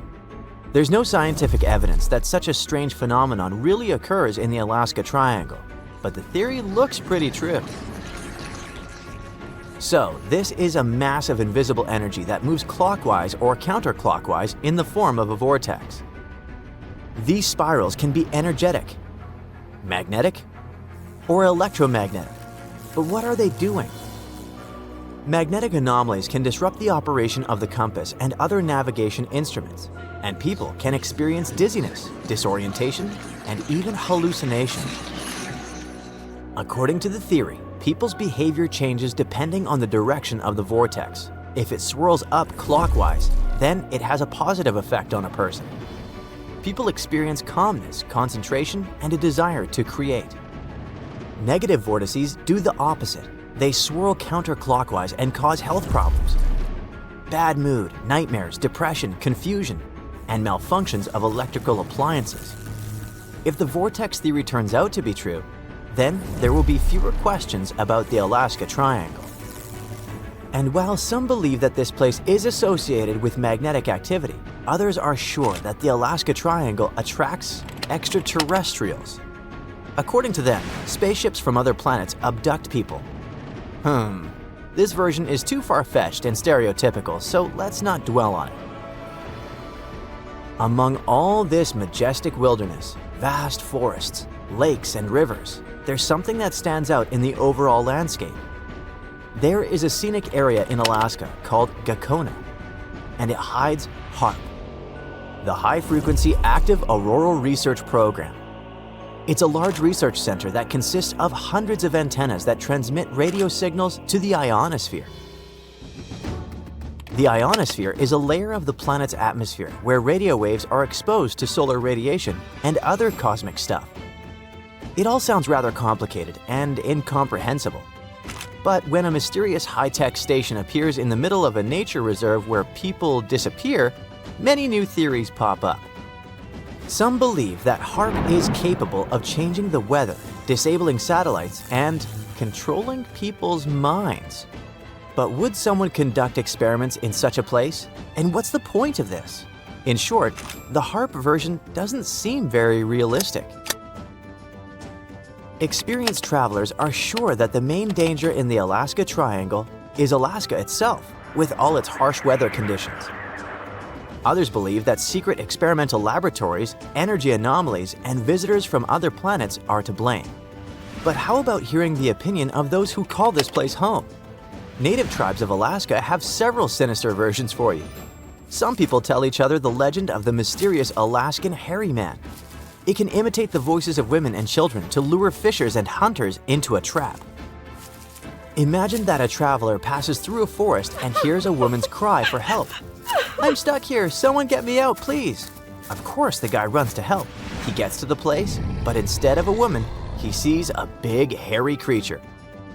There's no scientific evidence that such a strange phenomenon really occurs in the Alaska Triangle, but the theory looks pretty true. So, this is a massive invisible energy that moves clockwise or counterclockwise in the form of a vortex. These spirals can be energetic, magnetic, or electromagnetic. But what are they doing? Magnetic anomalies can disrupt the operation of the compass and other navigation instruments, and people can experience dizziness, disorientation, and even hallucination. According to the theory, people's behavior changes depending on the direction of the vortex. If it swirls up clockwise, then it has a positive effect on a person. People experience calmness, concentration, and a desire to create. Negative vortices do the opposite. They swirl counterclockwise and cause health problems. Bad mood, nightmares, depression, confusion, and malfunctions of electrical appliances. If the vortex theory turns out to be true, then there will be fewer questions about the Alaska Triangle. And while some believe that this place is associated with magnetic activity, others are sure that the Alaska Triangle attracts extraterrestrials. According to them, spaceships from other planets abduct people. This version is too far-fetched and stereotypical, so let's not dwell on it. Among all this majestic wilderness, vast forests, lakes, and rivers, there's something that stands out in the overall landscape. There is a scenic area in Alaska called Gakona, and it hides HAARP, the High-Frequency Active Auroral Research Program. It's a large research center that consists of hundreds of antennas that transmit radio signals to the ionosphere. The ionosphere is a layer of the planet's atmosphere where radio waves are exposed to solar radiation and other cosmic stuff. It all sounds rather complicated and incomprehensible. But when a mysterious high-tech station appears in the middle of a nature reserve where people disappear, many new theories pop up. Some believe that HAARP is capable of changing the weather, disabling satellites, and controlling people's minds. But would someone conduct experiments in such a place? And what's the point of this? In short, the HAARP version doesn't seem very realistic. Experienced travelers are sure that the main danger in the Alaska Triangle is Alaska itself, with all its harsh weather conditions. Others believe that secret experimental laboratories, energy anomalies, and visitors from other planets are to blame. But how about hearing the opinion of those who call this place home? Native tribes of Alaska have several sinister versions for you. Some people tell each other the legend of the mysterious Alaskan hairy man. It can imitate the voices of women and children to lure fishers and hunters into a trap. Imagine that a traveler passes through a forest and hears a woman's cry for help. "I'm stuck here, someone get me out, please." Of course, the guy runs to help. He gets to the place, but instead of a woman, he sees a big, hairy creature.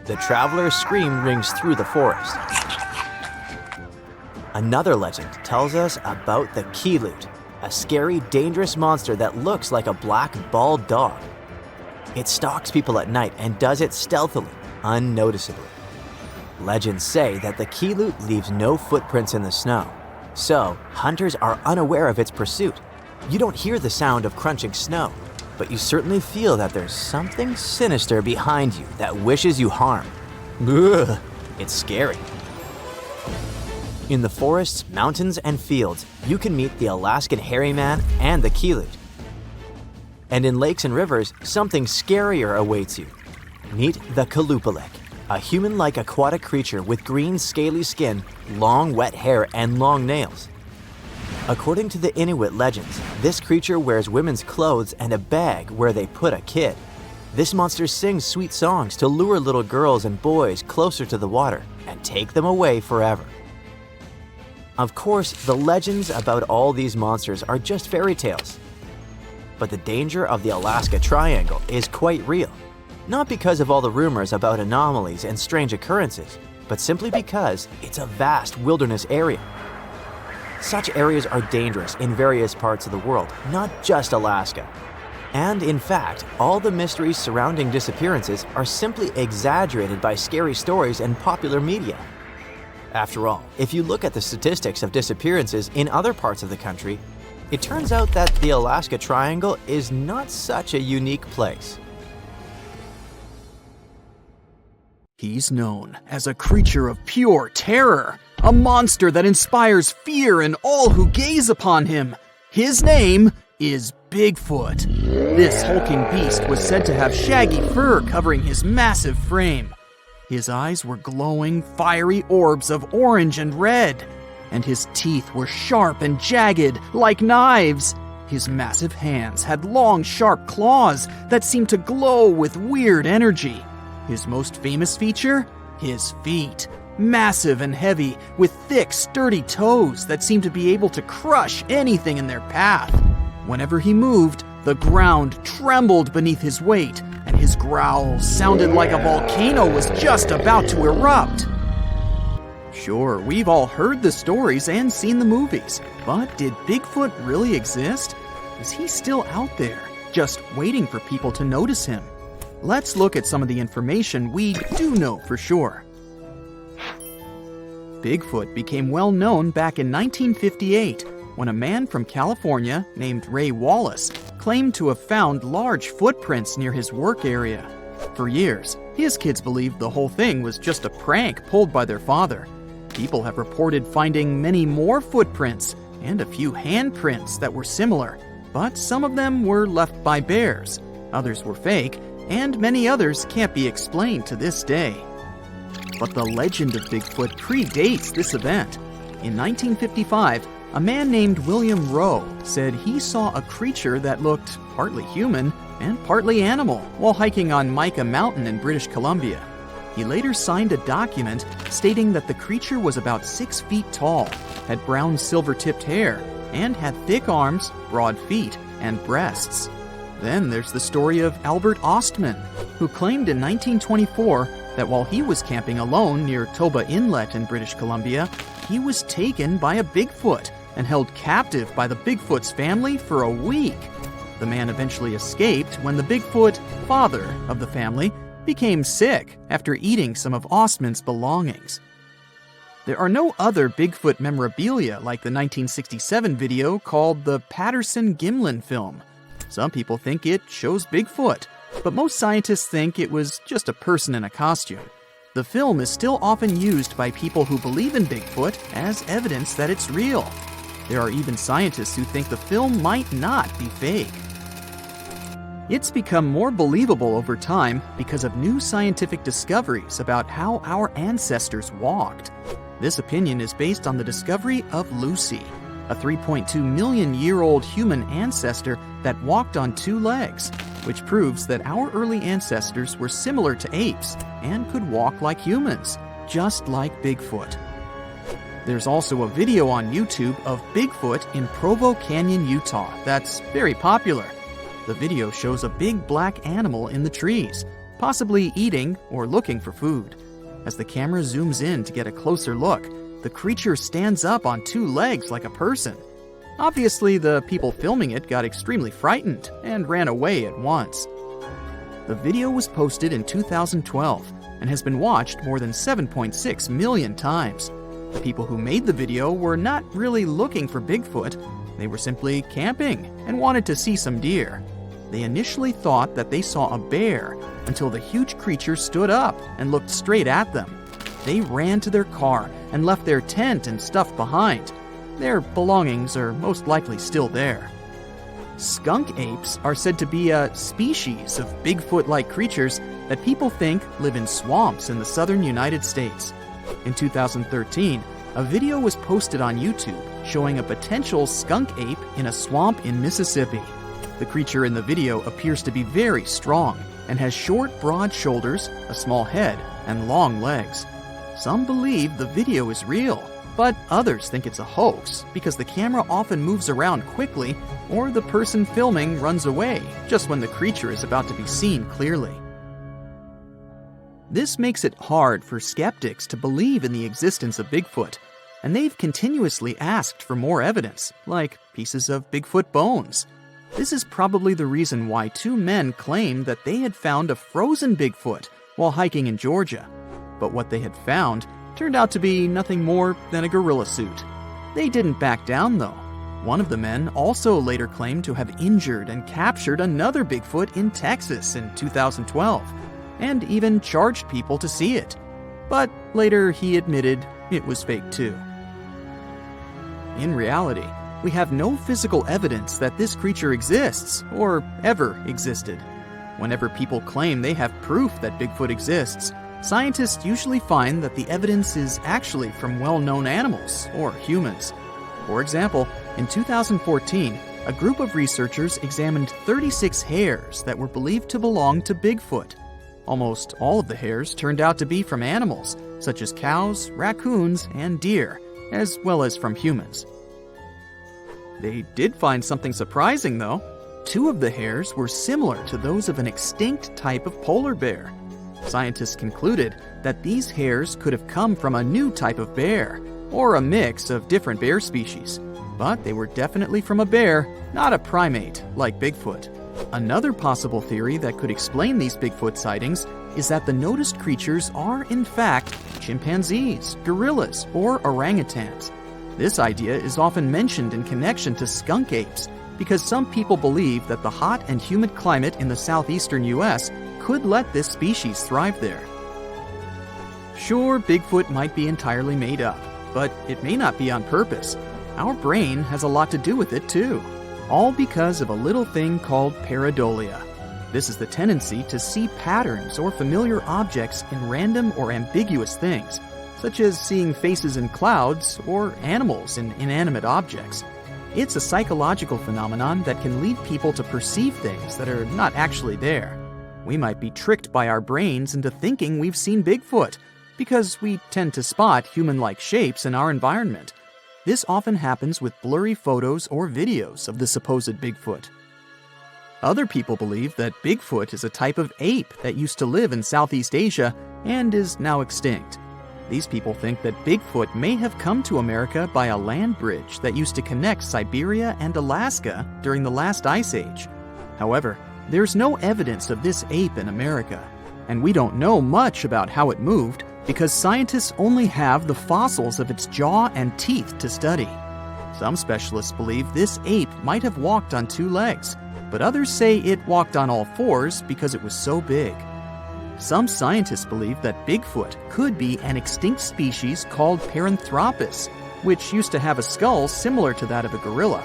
The traveler's scream rings through the forest. Another legend tells us about the Keeloot, a scary, dangerous monster that looks like a black, bald dog. It stalks people at night and does it stealthily, unnoticeably. Legends say that the Keeloot leaves no footprints in the snow, so hunters are unaware of its pursuit. You don't hear the sound of crunching snow, but you certainly feel that there's something sinister behind you that wishes you harm. Ugh, it's scary. In the forests, mountains, and fields, you can meet the Alaskan hairy man and the Keeloot. And in lakes and rivers, something scarier awaits you. Meet the Kaloo Pilowit, a human-like aquatic creature with green, scaly skin, long, wet hair, and long nails. According to the Inuit legends, this creature wears women's clothes and a bag where they put a kid. This monster sings sweet songs to lure little girls and boys closer to the water and take them away forever. Of course, the legends about all these monsters are just fairy tales. But the danger of the Alaska Triangle is quite real. Not because of all the rumors about anomalies and strange occurrences, but simply because it's a vast wilderness area. Such areas are dangerous in various parts of the world, not just Alaska. And in fact, all the mysteries surrounding disappearances are simply exaggerated by scary stories and popular media. After all, if you look at the statistics of disappearances in other parts of the country, it turns out that the Alaska Triangle is not such a unique place. He's known as a creature of pure terror, a monster that inspires fear in all who gaze upon him. His name is Bigfoot. This hulking beast was said to have shaggy fur covering his massive frame. His eyes were glowing, fiery orbs of orange and red, and his teeth were sharp and jagged like knives. His massive hands had long, sharp claws that seemed to glow with weird energy. His most famous feature? His feet. Massive and heavy, with thick, sturdy toes that seemed to be able to crush anything in their path. Whenever he moved, the ground trembled beneath his weight, and His growls sounded like a volcano was just about to erupt. Sure, we've all heard the stories and seen the movies, but did Bigfoot really exist? Is he still out there, just waiting for people to notice him? Let's look at some of the information we do know for sure. Bigfoot became well known back in 1958 when a man from California named Ray Wallace claimed to have found large footprints near his work area. For years, his kids believed the whole thing was just a prank pulled by their father. People have reported finding many more footprints and a few handprints that were similar, but some of them were left by bears, others were fake, and many others can't be explained to this day. But the legend of Bigfoot predates this event. In 1955, a man named William Rowe said he saw a creature that looked partly human and partly animal while hiking on Mica Mountain in British Columbia. He later signed a document stating that the creature was about 6 feet tall, had brown silver-tipped hair, and had thick arms, broad feet, and breasts. Then there's the story of Albert Ostman, who claimed in 1924 that while he was camping alone near Toba Inlet in British Columbia, he was taken by a Bigfoot and held captive by the Bigfoot's family for a week. The man eventually escaped when the Bigfoot, father of the family, became sick after eating some of Ostman's belongings. There are no other Bigfoot memorabilia like the 1967 video called the Patterson-Gimlin film. Some people think it shows Bigfoot, but most scientists think it was just a person in a costume. The film is still often used by people who believe in Bigfoot as evidence that it's real. There are even scientists who think the film might not be fake. It's become more believable over time because of new scientific discoveries about how our ancestors walked. This opinion is based on the discovery of Lucy, a 3.2 million year old human ancestor that walked on 2 legs, which proves that our early ancestors were similar to apes and could walk like humans, just like Bigfoot. There's also a video on YouTube of Bigfoot in Provo Canyon, Utah that's very popular. The video shows a big black animal in the trees, possibly eating or looking for food. As the camera zooms in to get a closer look, the creature stands up on 2 legs like a person. Obviously, the people filming it got extremely frightened and ran away at once. The video was posted in 2012 and has been watched more than 7.6 million times. The people who made the video were not really looking for Bigfoot. They were simply camping and wanted to see some deer. They initially thought that they saw a bear until the huge creature stood up and looked straight at them. They ran to their car and left their tent and stuff behind. Their belongings are most likely still there. Skunk apes are said to be a species of Bigfoot-like creatures that people think live in swamps in the southern United States. In 2013, a video was posted on YouTube showing a potential skunk ape in a swamp in Mississippi. The creature in the video appears to be very strong and has short, broad shoulders, a small head, and long legs. Some believe the video is real, but others think it's a hoax because the camera often moves around quickly or the person filming runs away just when the creature is about to be seen clearly. This makes it hard for skeptics to believe in the existence of Bigfoot, and they've continuously asked for more evidence, like pieces of Bigfoot bones. This is probably the reason why 2 men claimed that they had found a frozen Bigfoot while hiking in Georgia. But what they had found turned out to be nothing more than a gorilla suit. They didn't back down, though. One of the men also later claimed to have injured and captured another Bigfoot in Texas in 2012, and even charged people to see it. But later he admitted it was fake too. In reality, we have no physical evidence that this creature exists or ever existed. Whenever people claim they have proof that Bigfoot exists, scientists usually find that the evidence is actually from well-known animals or humans. For example, in 2014, a group of researchers examined 36 hairs that were believed to belong to Bigfoot. Almost all of the hairs turned out to be from animals, such as cows, raccoons, and deer, as well as from humans. They did find something surprising, though. 2 of the hairs were similar to those of an extinct type of polar bear. Scientists concluded that these hairs could have come from a new type of bear, or a mix of different bear species. But they were definitely from a bear, not a primate like Bigfoot. Another possible theory that could explain these Bigfoot sightings is that the noticed creatures are, in fact, chimpanzees, gorillas, or orangutans. This idea is often mentioned in connection to skunk apes, because some people believe that the hot and humid climate in the southeastern US could let this species thrive there. Sure, Bigfoot might be entirely made up, but it may not be on purpose. Our brain has a lot to do with it too, all because of a little thing called pareidolia. This is the tendency to see patterns or familiar objects in random or ambiguous things, such as seeing faces in clouds or animals in inanimate objects. It's a psychological phenomenon that can lead people to perceive things that are not actually there. We might be tricked by our brains into thinking we've seen Bigfoot, because we tend to spot human-like shapes in our environment. This often happens with blurry photos or videos of the supposed Bigfoot. Other people believe that Bigfoot is a type of ape that used to live in Southeast Asia and is now extinct. These people think that Bigfoot may have come to America by a land bridge that used to connect Siberia and Alaska during the last ice age. However, there's no evidence of this ape in America, and we don't know much about how it moved because scientists only have the fossils of its jaw and teeth to study. Some specialists believe this ape might have walked on 2 legs, but others say it walked on all 4s because it was so big. Some scientists believe that Bigfoot could be an extinct species called Paranthropus, which used to have a skull similar to that of a gorilla.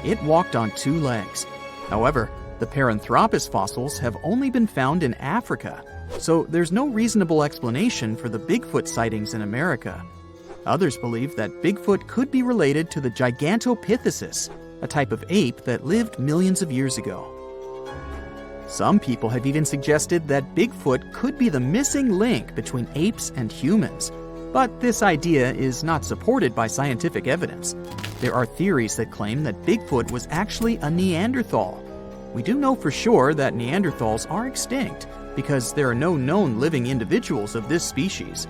It walked on 2 legs. However, the Paranthropus fossils have only been found in Africa, so there's no reasonable explanation for the Bigfoot sightings in America. Others believe that Bigfoot could be related to the Gigantopithecus, a type of ape that lived millions of years ago. Some people have even suggested that Bigfoot could be the missing link between apes and humans, but this idea is not supported by scientific evidence. There are theories that claim that Bigfoot was actually a Neanderthal. We do know for sure that Neanderthals are extinct because there are no known living individuals of this species.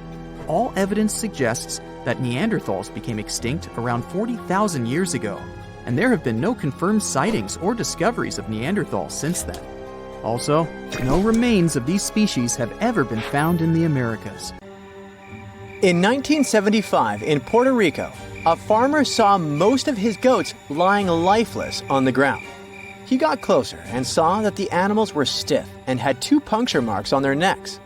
All evidence suggests that Neanderthals became extinct around 40,000 years ago, and there have been no confirmed sightings or discoveries of Neanderthals since then. Also, no remains of these species have ever been found in the Americas. In 1975, in Puerto Rico, a farmer saw most of his goats lying lifeless on the ground. He got closer and saw that the animals were stiff and had 2 puncture marks on their necks.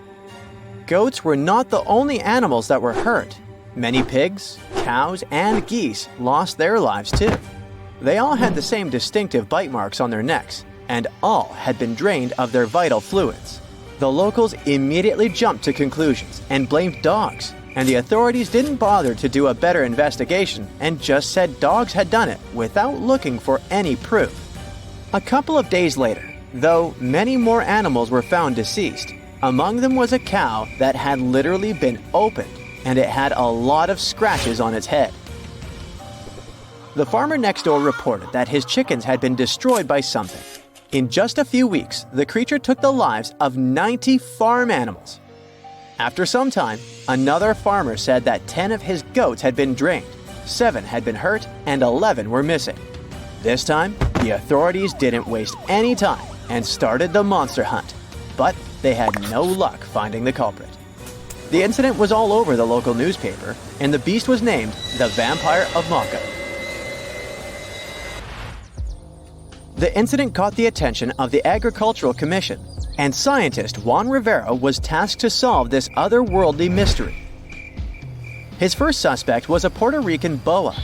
Goats were not the only animals that were hurt. Many pigs, cows, and geese lost their lives too. They all had the same distinctive bite marks on their necks, and all had been drained of their vital fluids. The locals immediately jumped to conclusions and blamed dogs, and the authorities didn't bother to do a better investigation and just said dogs had done it without looking for any proof. A couple of days later, though, many more animals were found deceased. Among them was a cow that had literally been opened, and it had a lot of scratches on its head. The farmer next door reported that his chickens had been destroyed by something. In just a few weeks, the creature took the lives of 90 farm animals. After some time, another farmer said that 10 of his goats had been drained, 7 had been hurt, and 11 were missing. This time, the authorities didn't waste any time and started the monster hunt, but they had no luck finding the culprit. The incident was all over the local newspaper, and the beast was named the Vampire of Mocha. The incident caught the attention of the Agricultural Commission, and scientist Juan Rivera was tasked to solve this otherworldly mystery. His first suspect was a Puerto Rican boa.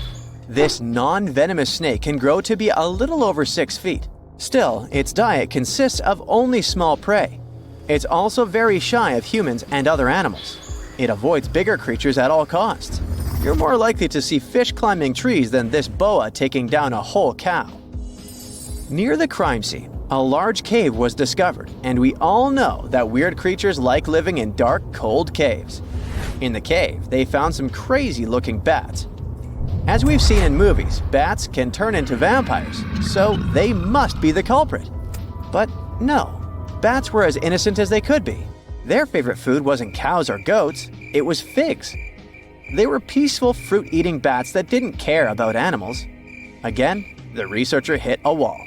This non-venomous snake can grow to be a little over 6 feet. Still, its diet consists of only small prey. It's also very shy of humans and other animals. It avoids bigger creatures at all costs. You're more likely to see fish climbing trees than this boa taking down a whole cow. Near the crime scene, a large cave was discovered, and we all know that weird creatures like living in dark, cold caves. In the cave, they found some crazy-looking bats. As we've seen in movies, bats can turn into vampires, so they must be the culprit. But no, bats were as innocent as they could be. Their favorite food wasn't cows or goats, it was figs. They were peaceful fruit-eating bats that didn't care about animals. Again, the researcher hit a wall.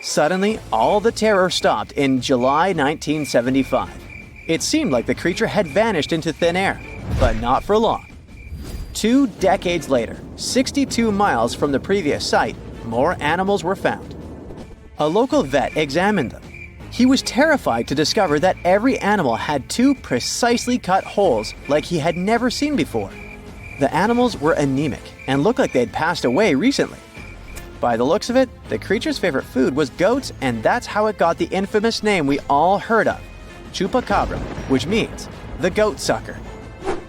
Suddenly, all the terror stopped in July 1975. It seemed like the creature had vanished into thin air, but not for long. 2 decades later, 62 miles from the previous site, more animals were found. A local vet examined them. He was terrified to discover that every animal had 2 precisely cut holes like he had never seen before. The animals were anemic and looked like they'd passed away recently. By the looks of it, the creature's favorite food was goats, and that's how it got the infamous name we all heard of, Chupacabra, which means the goat sucker.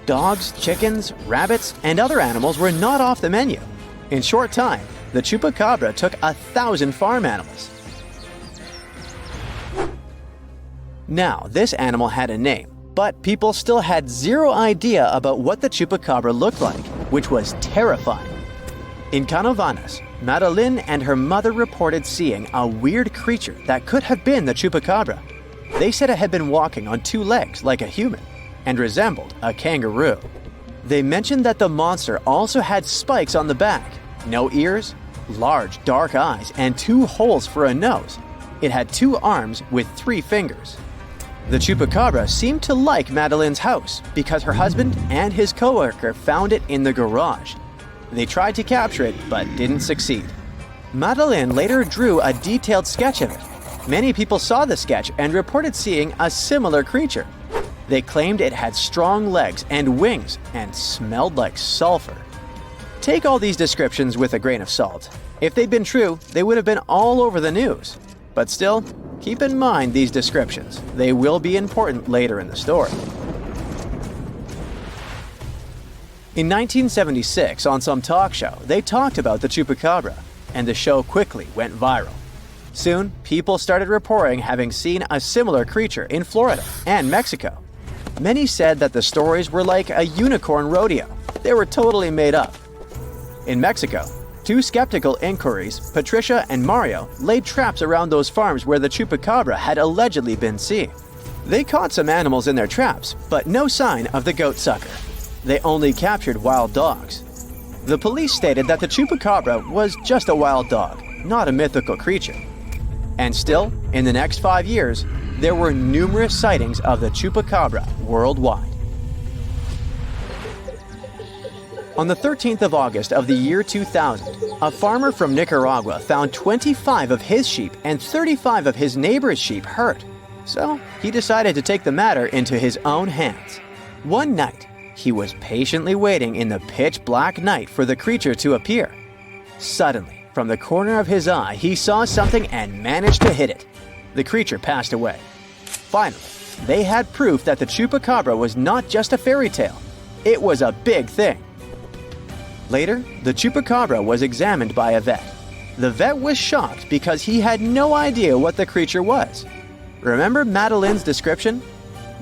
Dogs, chickens, rabbits, and other animals were not off the menu. In short time, the Chupacabra took 1,000 farm animals. Now, this animal had a name, but people still had zero idea about what the Chupacabra looked like, which was terrifying. In Canovanas, Madeline and her mother reported seeing a weird creature that could have been the Chupacabra. They said it had been walking on 2 legs like a human and resembled a kangaroo. They mentioned that the monster also had spikes on the back, no ears, large dark eyes, and 2 holes for a nose. It had 2 arms with 3 fingers. The Chupacabra seemed to like Madeline's house because her husband and his coworker found it in the garage. They tried to capture it, but didn't succeed. Madeline later drew a detailed sketch of it. Many people saw the sketch and reported seeing a similar creature. They claimed it had strong legs and wings and smelled like sulfur. Take all these descriptions with a grain of salt. If they'd been true, they would have been all over the news. But still, keep in mind these descriptions. They will be important later in the story. In 1976, on some talk show, they talked about the Chupacabra, and the show quickly went viral. Soon, people started reporting having seen a similar creature in Florida and Mexico. Many said that the stories were like a unicorn rodeo. They were totally made up. In Mexico, 2 skeptical inquiries, Patricia and Mario, laid traps around those farms where the Chupacabra had allegedly been seen. They caught some animals in their traps, but no sign of the goat sucker. They only captured wild dogs. The police stated that the Chupacabra was just a wild dog, not a mythical creature. And still, in the next 5 years, there were numerous sightings of the Chupacabra worldwide. On the 13th of August of the year 2000, a farmer from Nicaragua found 25 of his sheep and 35 of his neighbor's sheep hurt. So he decided to take the matter into his own hands. One night, he was patiently waiting in the pitch-black night for the creature to appear. Suddenly, from the corner of his eye, he saw something and managed to hit it. The creature passed away. Finally, they had proof that the Chupacabra was not just a fairy tale. It was a big thing. Later, the Chupacabra was examined by a vet. The vet was shocked because he had no idea what the creature was. Remember Madeline's description?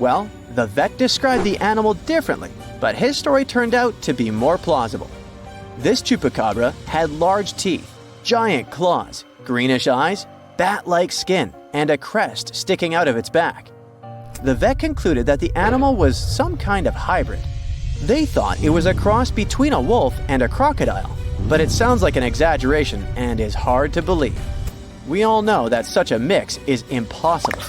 Well, the vet described the animal differently, but his story turned out to be more plausible. This Chupacabra had large teeth, giant claws, greenish eyes, bat-like skin, and a crest sticking out of its back. The vet concluded that the animal was some kind of hybrid. They thought it was a cross between a wolf and a crocodile, but it sounds like an exaggeration and is hard to believe. We all know that such a mix is impossible.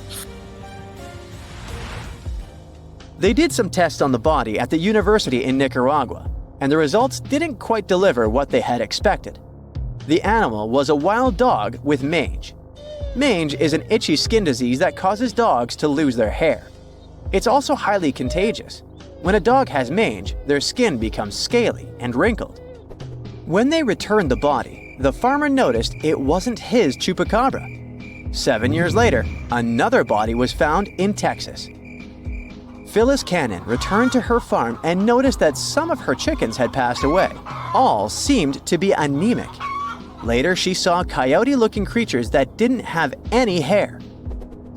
They did some tests on the body at the university in Nicaragua, and the results didn't quite deliver what they had expected. The animal was a wild dog with mange. Mange is an itchy skin disease that causes dogs to lose their hair. It's also highly contagious. When a dog has mange, their skin becomes scaly and wrinkled. When they returned the body, the farmer noticed it wasn't his Chupacabra. 7 years later, another body was found in Texas. Phyllis Cannon returned to her farm and noticed that some of her chickens had passed away. All seemed to be anemic. Later, she saw coyote-looking creatures that didn't have any hair.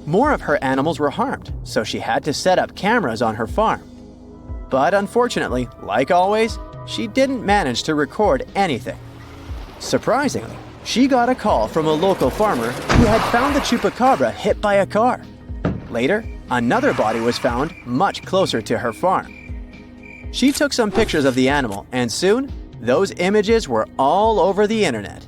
More of her animals were harmed, so she had to set up cameras on her farm. But unfortunately, like always, she didn't manage to record anything. Surprisingly, she got a call from a local farmer who had found the Chupacabra hit by a car. Later, another body was found much closer to her farm. She took some pictures of the animal, and soon, those images were all over the internet.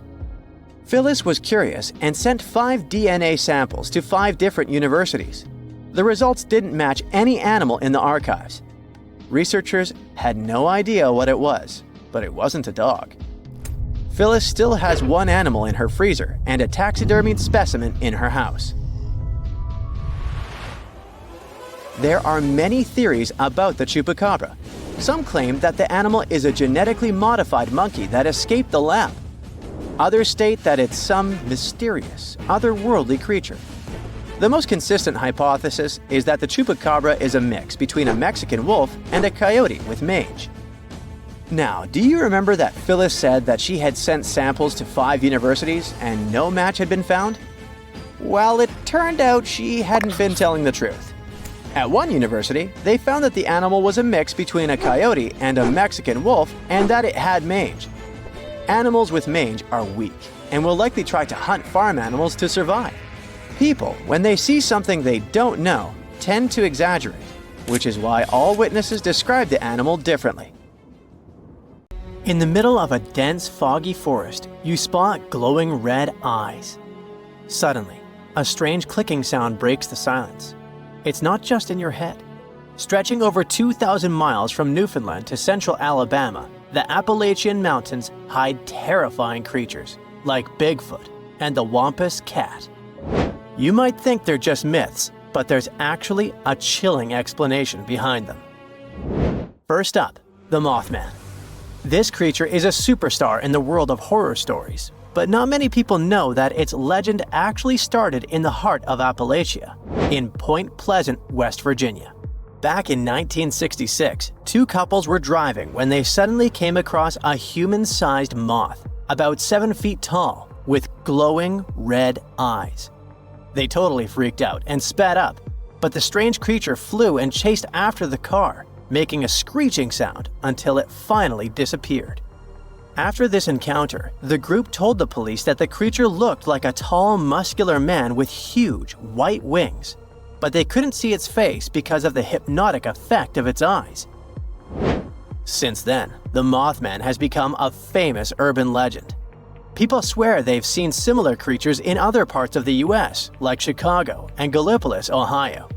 Phyllis was curious and sent 5 DNA samples to 5 different universities. The results didn't match any animal in the archives. Researchers had no idea what it was, but it wasn't a dog. Phyllis still has one animal in her freezer and a taxidermied specimen in her house. There are many theories about the Chupacabra. Some claim that the animal is a genetically modified monkey that escaped the lab. Others state that it's some mysterious, otherworldly creature. The most consistent hypothesis is that the Chupacabra is a mix between a Mexican wolf and a coyote with mange. Now, do you remember that Phyllis said that she had sent samples to 5 universities and no match had been found? Well, it turned out she hadn't been telling the truth. At one university, they found that the animal was a mix between a coyote and a Mexican wolf and that it had mange. Animals with mange are weak and will likely try to hunt farm animals to survive. People, when they see something they don't know, tend to exaggerate, which is why all witnesses describe the animal differently. In the middle of a dense, foggy forest, you spot glowing red eyes. Suddenly, a strange clicking sound breaks the silence. It's not just in your head. Stretching over 2,000 miles from Newfoundland to central Alabama, the Appalachian Mountains hide terrifying creatures like Bigfoot and the Wampus cat. You might think they're just myths, but there's actually a chilling explanation behind them. First up, the Mothman. This creature is a superstar in the world of horror stories, but not many people know that its legend actually started in the heart of Appalachia, in Point Pleasant, West Virginia. Back in 1966, 2 couples were driving when they suddenly came across a human-sized moth, about 7 feet tall, with glowing red eyes. They totally freaked out and sped up, but the strange creature flew and chased after the car, making a screeching sound until it finally disappeared. After this encounter, the group told the police that the creature looked like a tall, muscular man with huge, white wings, but they couldn't see its face because of the hypnotic effect of its eyes. Since then, the Mothman has become a famous urban legend. People swear they've seen similar creatures in other parts of the US, like Chicago and Gallipolis, Ohio.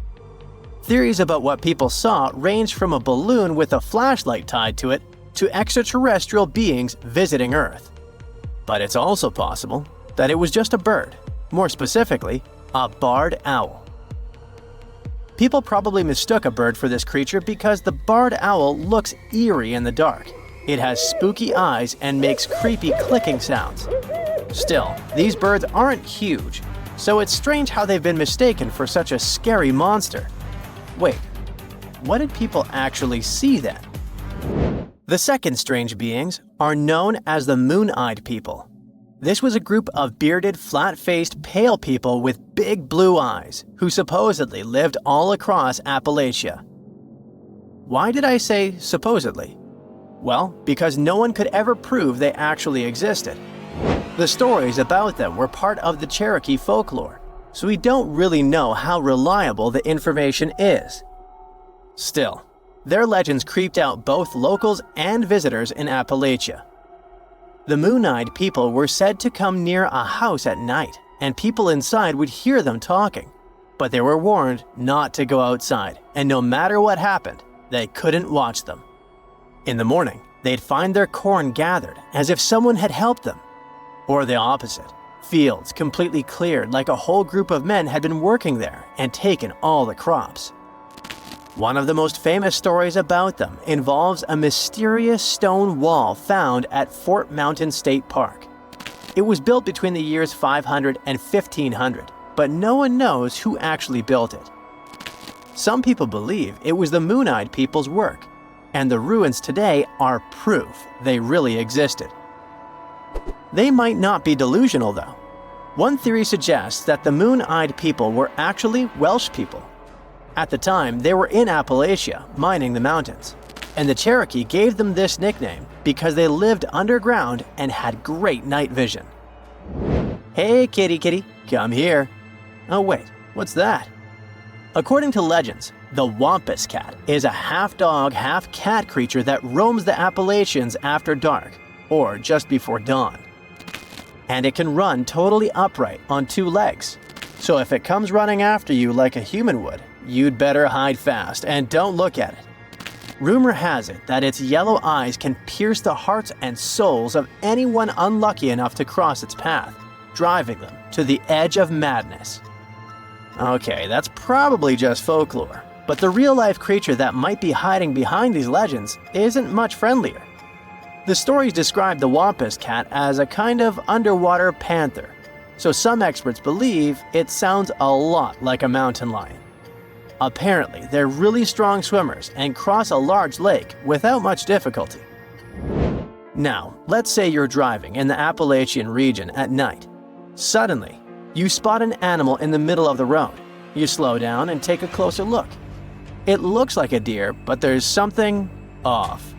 Theories about what people saw range from a balloon with a flashlight tied to it to extraterrestrial beings visiting Earth. But it's also possible that it was just a bird, more specifically, a barred owl. People probably mistook a bird for this creature because the barred owl looks eerie in the dark. It has spooky eyes and makes creepy clicking sounds. Still, these birds aren't huge, so it's strange how they've been mistaken for such a scary monster. Wait, what did people actually see then? The second strange beings are known as the moon-eyed people. This was a group of bearded, flat-faced, pale people with big blue eyes who supposedly lived all across Appalachia. Why did I say supposedly? Well, because no one could ever prove they actually existed. The stories about them were part of the Cherokee folklore, so we don't really know how reliable the information is. Still, their legends creeped out both locals and visitors in Appalachia. The moon-eyed people were said to come near a house at night, and people inside would hear them talking. But they were warned not to go outside, and no matter what happened, they couldn't watch them. In the morning, they'd find their corn gathered as if someone had helped them. Or the opposite, fields completely cleared like a whole group of men had been working there and taken all the crops. One of the most famous stories about them involves a mysterious stone wall found at Fort Mountain State Park. It was built between the years 500 and 1500, but no one knows who actually built it. Some people believe it was the moon-eyed people's work, and the ruins today are proof they really existed. They might not be delusional though. One theory suggests that the moon-eyed people were actually Welsh people. At the time, they were in Appalachia, mining the mountains. and the Cherokee gave them this nickname because they lived underground and had great night vision. Hey kitty, come here. Oh wait, what's that? According to legends, the Wampus cat is a half-dog, half-cat creature that roams the Appalachians after dark, or just before dawn. And it can run totally upright on 2 legs. So if it comes running after you like a human would, you'd better hide fast and don't look at it. Rumor has it that its yellow eyes can pierce the hearts and souls of anyone unlucky enough to cross its path, driving them to the edge of madness. Okay, that's probably just folklore, but the real-life creature that might be hiding behind these legends isn't much friendlier. The stories describe the Wampus cat as a kind of underwater panther, so some experts believe it sounds a lot like a mountain lion. Apparently, they're really strong swimmers and cross a large lake without much difficulty. Now, let's say you're driving in the Appalachian region at night. Suddenly, you spot an animal in the middle of the road. You slow down and take a closer look. It looks like a deer, but there's something off.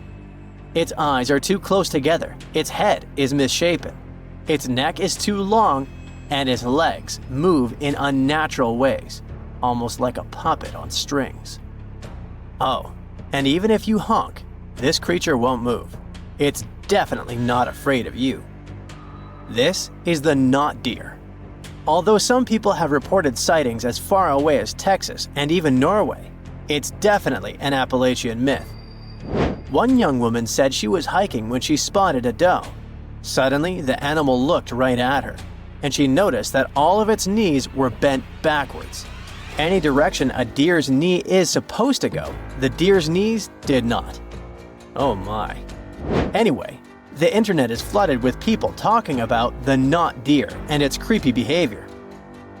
Its eyes are too close together, its head is misshapen, its neck is too long, and its legs move in unnatural ways, almost like a puppet on strings. Oh, and even if you honk, this creature won't move. It's definitely not afraid of you. This is the not deer. Although some people have reported sightings as far away as Texas and even Norway, it's definitely an Appalachian myth. One young woman said she was hiking when she spotted a doe. Suddenly, the animal looked right at her, and she noticed that all of its knees were bent backwards. Any direction a deer's knee is supposed to go, the deer's knees did not. Oh my. Anyway, the internet is flooded with people talking about the not deer and its creepy behavior.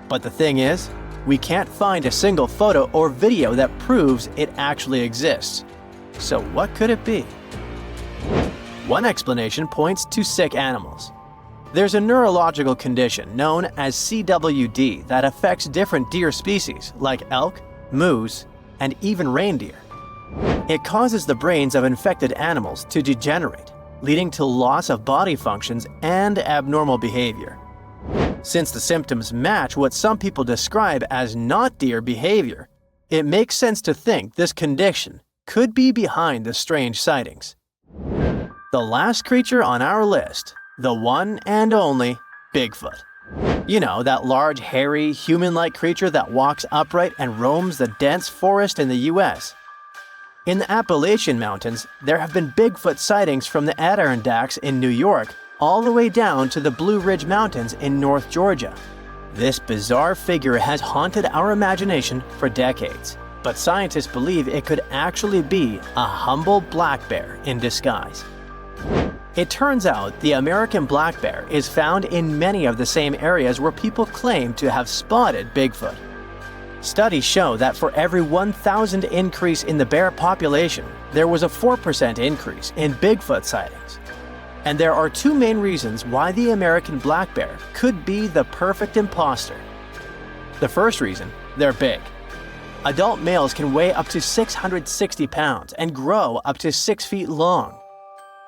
But the thing is, we can't find a single photo or video that proves it actually exists. So what could it be? One explanation points to sick animals. There's a neurological condition known as CWD that affects different deer species like elk, moose, and even reindeer. It causes the brains of infected animals to degenerate, leading to loss of body functions and abnormal behavior. Since the symptoms match what some people describe as not deer behavior, it makes sense to think this condition could be behind the strange sightings. The last creature on our list, the one and only Bigfoot. You know, that large, hairy, human-like creature that walks upright and roams the dense forest in the US. In the Appalachian Mountains, there have been Bigfoot sightings from the Adirondacks in New York all the way down to the Blue Ridge Mountains in North Georgia. This bizarre figure has haunted our imagination for decades, but scientists believe it could actually be a humble black bear in disguise. It turns out the American black bear is found in many of the same areas where people claim to have spotted Bigfoot. Studies show that for every 1,000 increase in the bear population, there was a 4% increase in Bigfoot sightings. And there are 2 main reasons why the American black bear could be the perfect imposter. The first reason, they're big. Adult males can weigh up to 660 pounds and grow up to 6 feet long.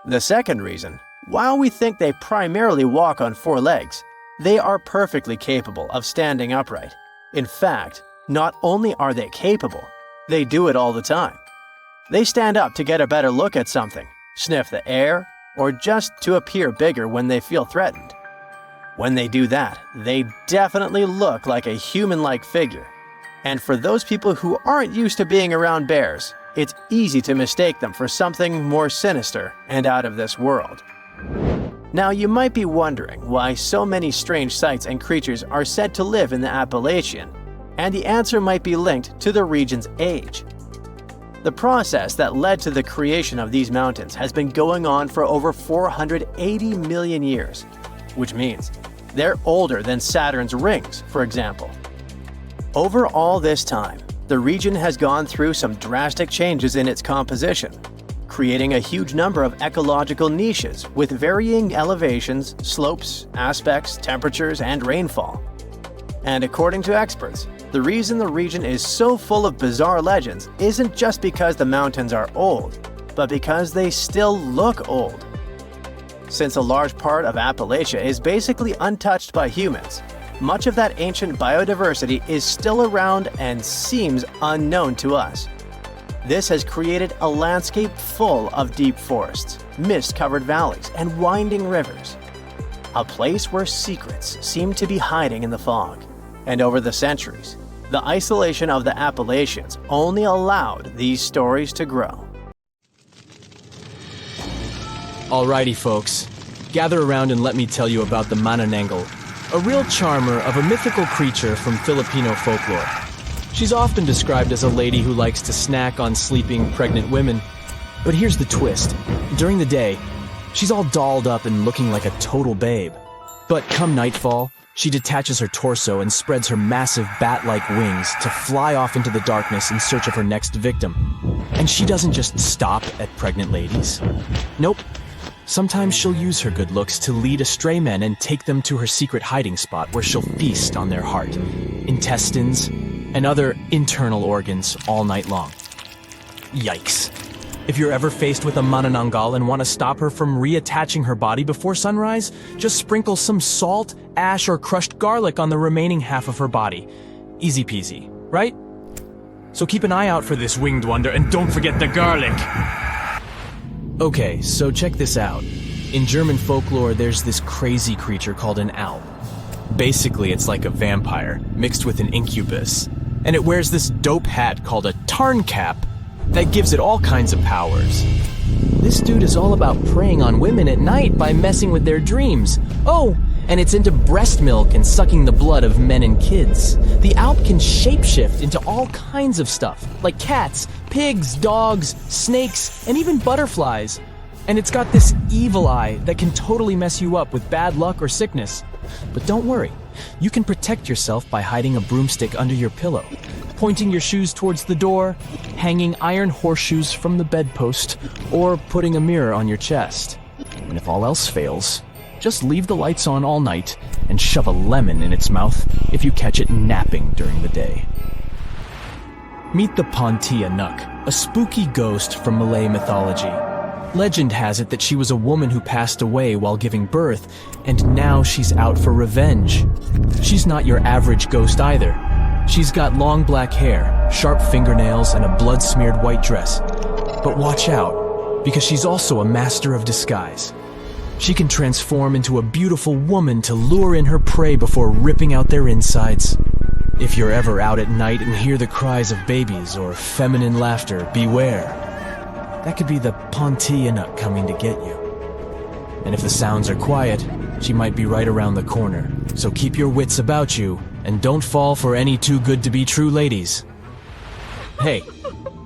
The second reason, while we think they primarily walk on 4 legs, they are perfectly capable of standing upright. In fact, not only are they capable, they do it all the time. They stand up to get a better look at something, sniff the air, or just to appear bigger when they feel threatened. When they do that, they definitely look like a human-like figure. And for those people who aren't used to being around bears, it's easy to mistake them for something more sinister and out of this world. Now, you might be wondering why so many strange sights and creatures are said to live in the Appalachian, and the answer might be linked to the region's age. The process that led to the creation of these mountains has been going on for over 480 million years, which means they're older than Saturn's rings, for example. Over all this time, the region has gone through some drastic changes in its composition, creating a huge number of ecological niches with varying elevations, slopes, aspects, temperatures, and rainfall. And according to experts, the reason the region is so full of bizarre legends isn't just because the mountains are old, but because they still look old. Since a large part of Appalachia is basically untouched by humans, much of that ancient biodiversity is still around and seems unknown to us. This has created a landscape full of deep forests, mist-covered valleys, and winding rivers. A place where secrets seem to be hiding in the fog. And over the centuries, the isolation of the Appalachians only allowed these stories to grow. Alrighty folks, gather around and let me tell you about the Manananggal, a real charmer of a mythical creature from Filipino folklore. She's often described as a lady who likes to snack on sleeping pregnant women. But here's the twist. During the day, she's all dolled up and looking like a total babe. But come nightfall, she detaches her torso and spreads her massive bat-like wings to fly off into the darkness in search of her next victim. And she doesn't just stop at pregnant ladies. Nope. Sometimes she'll use her good looks to lead astray men and take them to her secret hiding spot where she'll feast on their heart, intestines, and other internal organs all night long. Yikes. If you're ever faced with a Manananggal and want to stop her from reattaching her body before sunrise, just sprinkle some salt, ash, or crushed garlic on the remaining half of her body. Easy peasy, right? So keep an eye out for this winged wonder and don't forget the garlic! Okay, so check this out. In German folklore, there's this crazy creature called an Alp. Basically, it's like a vampire, mixed with an incubus. And it wears this dope hat called a Tarncap that gives it all kinds of powers. This dude is all about preying on women at night by messing with their dreams. Oh, and it's into breast milk and sucking the blood of men and kids. The Alp can shapeshift into all kinds of stuff, like cats, pigs, dogs, snakes, and even butterflies. And it's got this evil eye that can totally mess you up with bad luck or sickness. But don't worry, you can protect yourself by hiding a broomstick under your pillow, pointing your shoes towards the door, hanging iron horseshoes from the bedpost, or putting a mirror on your chest. And if all else fails, just leave the lights on all night and shove a lemon in its mouth if you catch it napping during the day. Meet the Pontianak, a spooky ghost from Malay mythology. Legend has it that she was a woman who passed away while giving birth, and now she's out for revenge. She's not your average ghost either. She's got long black hair, sharp fingernails, and a blood-smeared white dress. But watch out, because she's also a master of disguise. She can transform into a beautiful woman to lure in her prey before ripping out their insides. If you're ever out at night and hear the cries of babies or feminine laughter, beware. That could be the Pontianak coming to get you. And if the sounds are quiet, she might be right around the corner. So keep your wits about you, and don't fall for any too-good-to-be-true ladies. Hey,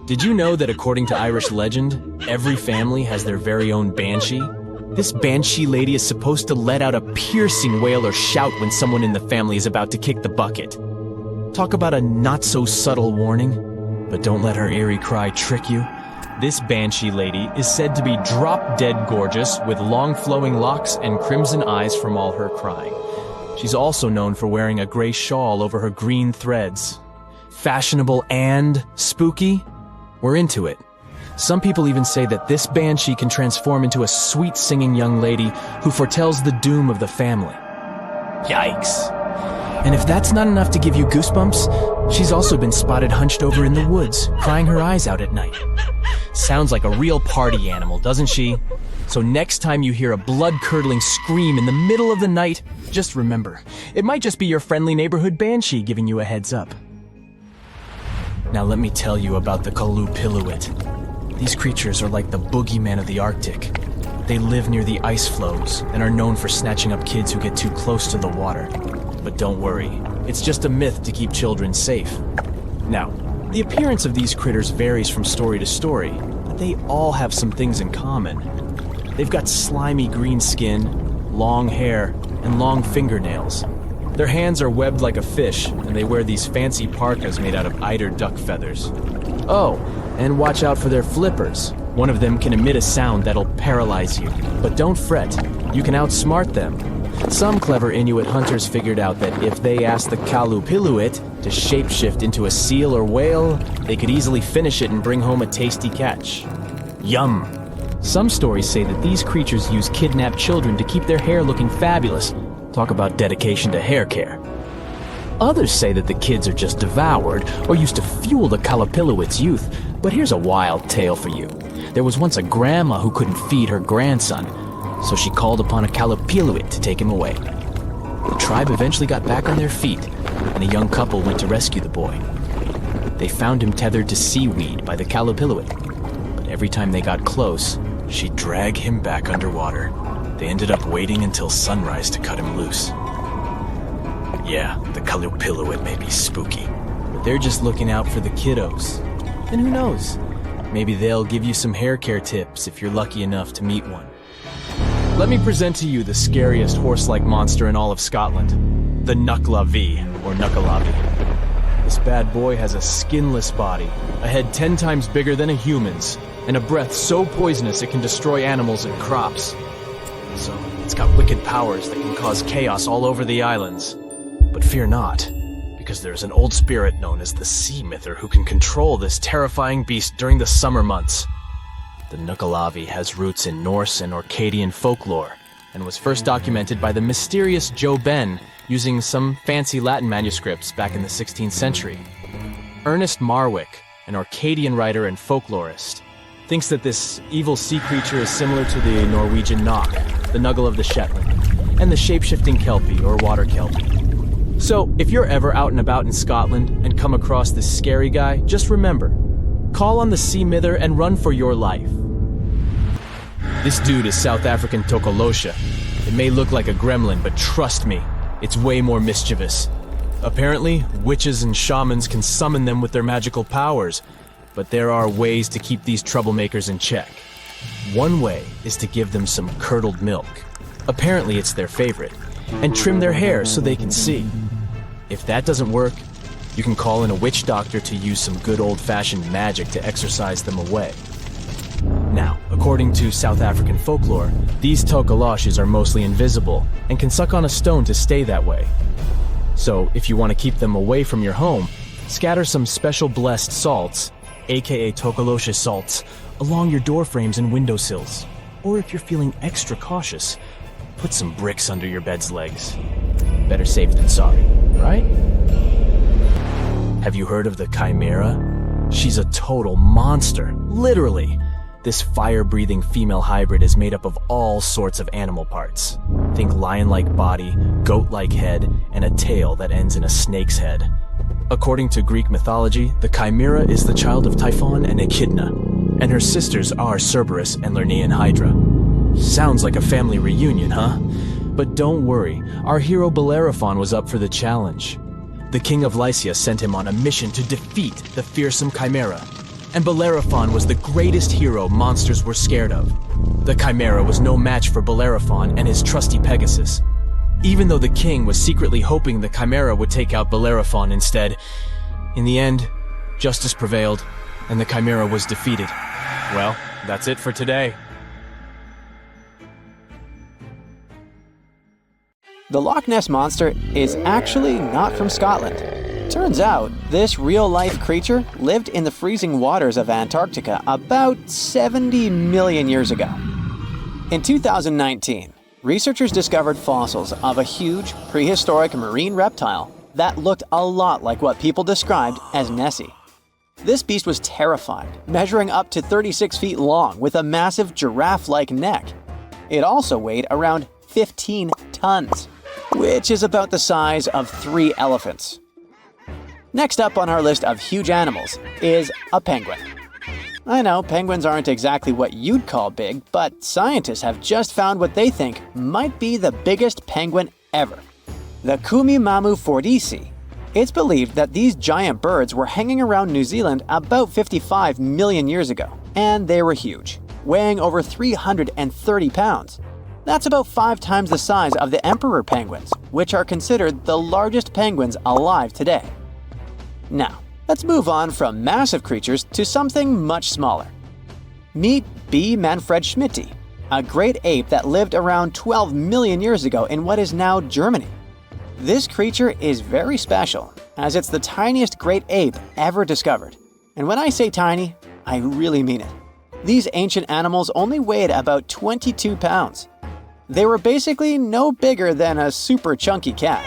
did you know that according to Irish legend, every family has their very own banshee? This banshee lady is supposed to let out a piercing wail or shout when someone in the family is about to kick the bucket. Talk about a not-so-subtle warning, but don't let her eerie cry trick you. This banshee lady is said to be drop-dead gorgeous with long flowing locks and crimson eyes from all her crying. She's also known for wearing a gray shawl over her green threads. Fashionable and spooky? We're into it. Some people even say that this banshee can transform into a sweet-singing young lady who foretells the doom of the family. Yikes. And if that's not enough to give you goosebumps, she's also been spotted hunched over in the woods, crying her eyes out at night. Sounds like a real party animal, doesn't she? So next time you hear a blood-curdling scream in the middle of the night, just remember, it might just be your friendly neighborhood banshee giving you a heads up. Now let me tell you about the Kaloo Pilowit. These creatures are like the boogeyman of the Arctic. They live near the ice floes and are known for snatching up kids who get too close to the water. But don't worry, it's just a myth to keep children safe. Now, the appearance of these critters varies from story to story, but they all have some things in common. They've got slimy green skin, long hair, and long fingernails. Their hands are webbed like a fish, and they wear these fancy parkas made out of eider duck feathers. Oh, and watch out for their flippers. One of them can emit a sound that'll paralyze you. But don't fret, you can outsmart them. Some clever Inuit hunters figured out that if they asked the Kaloo Pilowit to shapeshift into a seal or whale, they could easily finish it and bring home a tasty catch. Yum! Some stories say that these creatures use kidnapped children to keep their hair looking fabulous. Talk about dedication to hair care. Others say that the kids are just devoured or used to fuel the Kaloo Pilowit's youth. But here's a wild tale for you. There was once a grandma who couldn't feed her grandson, so she called upon a Kaloo Pilowit to take him away. The tribe eventually got back on their feet, and a young couple went to rescue the boy. They found him tethered to seaweed by the Kaloo Pilowit, but every time they got close, she'd drag him back underwater. They ended up waiting until sunrise to cut him loose. Yeah, the Kaloo Pilowit may be spooky, but they're just looking out for the kiddos. And who knows? Maybe they'll give you some hair care tips if you're lucky enough to meet one. Let me present to you the scariest horse-like monster in all of Scotland, the Nucklavi, or Nucklavi. This bad boy has a skinless body, a head 10 times bigger than a human's, and a breath so poisonous it can destroy animals and crops. So, it's got wicked powers that can cause chaos all over the islands. But fear not, because there's an old spirit known as the Sea Myther who can control this terrifying beast during the summer months. The Nucklavi has roots in Norse and Orcadian folklore, and was first documented by the mysterious Joe Ben using some fancy Latin manuscripts back in the 16th century. Ernest Marwick, an Orcadian writer and folklorist, thinks that this evil sea creature is similar to the Norwegian Nok, the Nuggle of the Shetland, and the shape-shifting Kelpie or water Kelpie. So, if you're ever out and about in Scotland and come across this scary guy, just remember, call on the Sea Myther and run for your life. This dude is South African Tokolosha. It may look like a gremlin, but trust me, it's way more mischievous. Apparently, witches and shamans can summon them with their magical powers, but there are ways to keep these troublemakers in check. One way is to give them some curdled milk. Apparently it's their favorite, and trim their hair so they can see. If that doesn't work, you can call in a witch doctor to use some good old-fashioned magic to exorcise them away. Now, according to South African folklore, these tokoloshes are mostly invisible and can suck on a stone to stay that way. So, if you want to keep them away from your home, scatter some special blessed salts, aka tokoloshe salts, along your door frames and windowsills. Or if you're feeling extra cautious, put some bricks under your bed's legs. Better safe than sorry, right? Have you heard of the Chimera? She's a total monster, literally. This fire-breathing female hybrid is made up of all sorts of animal parts. Think lion-like body, goat-like head, and a tail that ends in a snake's head. According to Greek mythology, the Chimera is the child of Typhon and Echidna, and her sisters are Cerberus and Lernaean Hydra. Sounds like a family reunion, huh? But don't worry, our hero Bellerophon was up for the challenge. The king of Lycia sent him on a mission to defeat the fearsome Chimera, and Bellerophon was the greatest hero monsters were scared of. The Chimera was no match for Bellerophon and his trusty Pegasus. Even though the king was secretly hoping the Chimera would take out Bellerophon instead, in the end, justice prevailed, and the Chimera was defeated. Well, that's it for today. The Loch Ness Monster is actually not from Scotland. Turns out, this real-life creature lived in the freezing waters of Antarctica about 70 million years ago. In 2019, researchers discovered fossils of a huge, prehistoric marine reptile that looked a lot like what people described as Nessie. This beast was terrifying, measuring up to 36 feet long with a massive giraffe-like neck. It also weighed around 15 tons, which is about the size of 3 elephants. Next up on our list of huge animals is a penguin. I know, penguins aren't exactly what you'd call big, but scientists have just found what they think might be the biggest penguin ever, the Kumimamu fordyce. It's believed that these giant birds were hanging around New Zealand about 55 million years ago, and they were huge, weighing over 330 pounds. That's about 5 times the size of the emperor penguins, which are considered the largest penguins alive today. Now, let's move on from massive creatures to something much smaller. Meet B. Manfred Schmitti, a great ape that lived around 12 million years ago in what is now Germany. This creature is very special, as it's the tiniest great ape ever discovered. And when I say tiny, I really mean it. These ancient animals only weighed about 22 pounds. They were basically no bigger than a super chunky cat.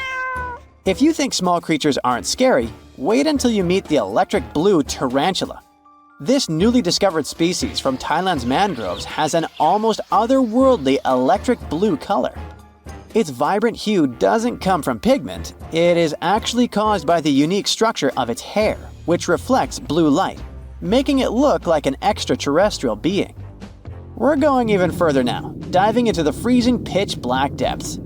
If you think small creatures aren't scary, wait until you meet the electric blue tarantula. This newly discovered species from Thailand's mangroves has an almost otherworldly electric blue color. Its vibrant hue doesn't come from pigment, it is actually caused by the unique structure of its hair, which reflects blue light, making it look like an extraterrestrial being. We're going even further now, diving into the freezing pitch-black depths.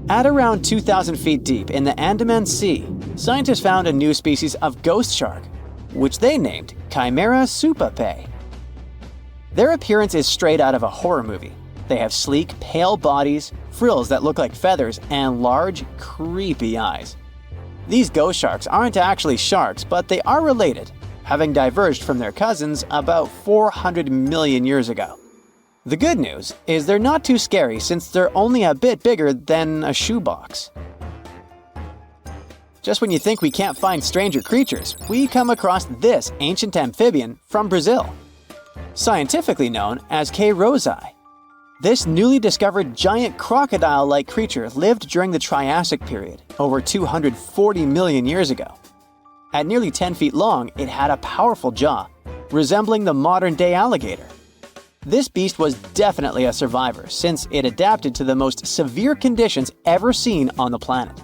At around 2,000 feet deep in the Andaman Sea, scientists found a new species of ghost shark, which they named Chimera supape. Their appearance is straight out of a horror movie. They have sleek, pale bodies, frills that look like feathers, and large, creepy eyes. These ghost sharks aren't actually sharks, but they are related, having diverged from their cousins about 400 million years ago. The good news is they're not too scary since they're only a bit bigger than a shoebox. Just when you think we can't find stranger creatures, we come across this ancient amphibian from Brazil. Scientifically known as K. rosei. This newly discovered giant crocodile-like creature lived during the Triassic period, over 240 million years ago. At nearly 10 feet long, it had a powerful jaw, resembling the modern-day alligator. This beast was definitely a survivor since it adapted to the most severe conditions ever seen on the planet.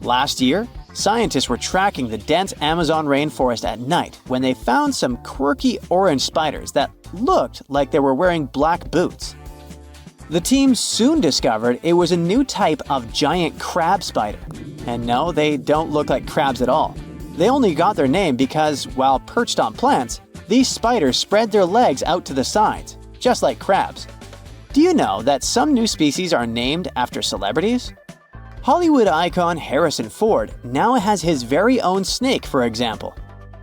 Last year, scientists were tracking the dense Amazon rainforest at night when they found some quirky orange spiders that looked like they were wearing black boots. The team soon discovered it was a new type of giant crab spider. And no, they don't look like crabs at all. They only got their name because, while perched on plants, these spiders spread their legs out to the sides, just like crabs. Do you know that some new species are named after celebrities? Hollywood icon Harrison Ford now has his very own snake, for example.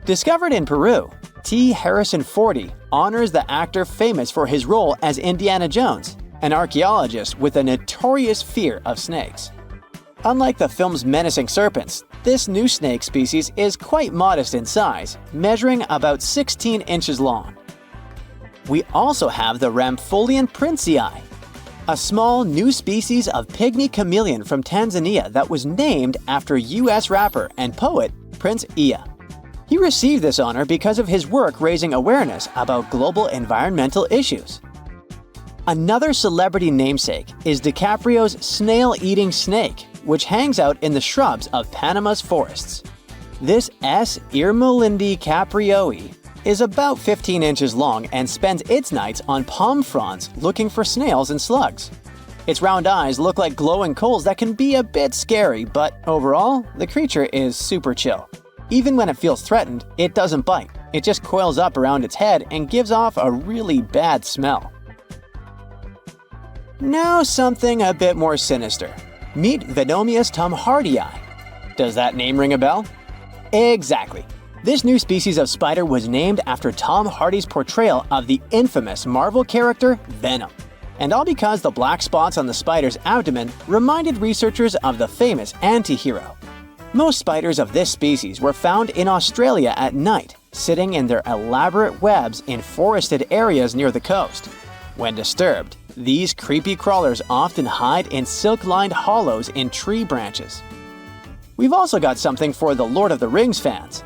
Discovered in Peru, T. Harrison Fordy honors the actor famous for his role as Indiana Jones, an archaeologist with a notorious fear of snakes. Unlike the film's menacing serpents, this new snake species is quite modest in size, measuring about 16 inches long. We also have the Rampholion princei, a small new species of pygmy chameleon from Tanzania that was named after US rapper and poet Prince Iya. He received this honor because of his work raising awareness about global environmental issues. Another celebrity namesake is DiCaprio's snail-eating snake, which hangs out in the shrubs of Panama's forests. This S. irmelindi caprioi is about 15 inches long and spends its nights on palm fronds looking for snails and slugs. Its round eyes look like glowing coals that can be a bit scary, but overall, the creature is super chill. Even when it feels threatened, it doesn't bite. It just coils up around its head and gives off a really bad smell. Now something a bit more sinister. Meet Venomius tomhardii. Does that name ring a bell? Exactly. This new species of spider was named after Tom Hardy's portrayal of the infamous Marvel character Venom. And all because the black spots on the spider's abdomen reminded researchers of the famous anti-hero. Most spiders of this species were found in Australia at night, sitting in their elaborate webs in forested areas near the coast. When disturbed, these creepy crawlers often hide in silk-lined hollows in tree branches. We've also got something for the Lord of the Rings fans.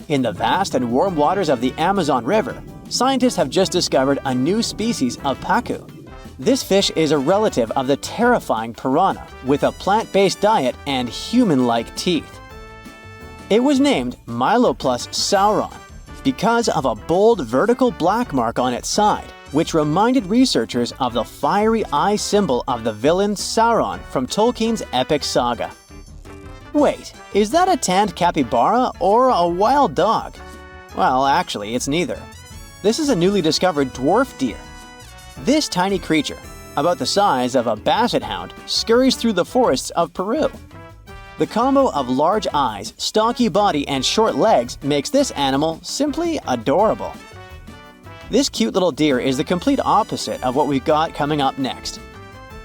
In the vast and warm waters of the Amazon River, scientists have just discovered a new species of pacu. This fish is a relative of the terrifying piranha, with a plant-based diet and human-like teeth. It was named Myloplus sauron because of a bold vertical black mark on its side, which reminded researchers of the fiery eye symbol of the villain Sauron from Tolkien's epic saga. Wait, is that a tanned capybara or a wild dog? Well, actually, it's neither. This is a newly discovered dwarf deer. This tiny creature, about the size of a basset hound, scurries through the forests of Peru. The combo of large eyes, stocky body, and short legs makes this animal simply adorable. This cute little deer is the complete opposite of what we've got coming up next.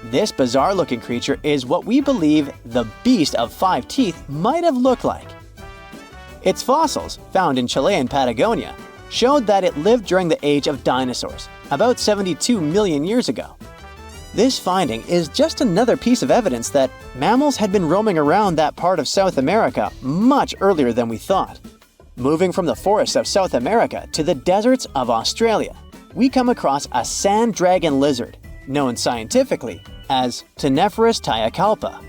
This bizarre-looking creature is what we believe the beast of 5 teeth might have looked like. Its fossils, found in Chile and Patagonia, showed that it lived during the age of dinosaurs, about 72 million years ago. This finding is just another piece of evidence that mammals had been roaming around that part of South America much earlier than we thought. Moving from the forests of South America to the deserts of Australia, we come across a sand dragon lizard, known scientifically as Ctenophorus tayacalpa.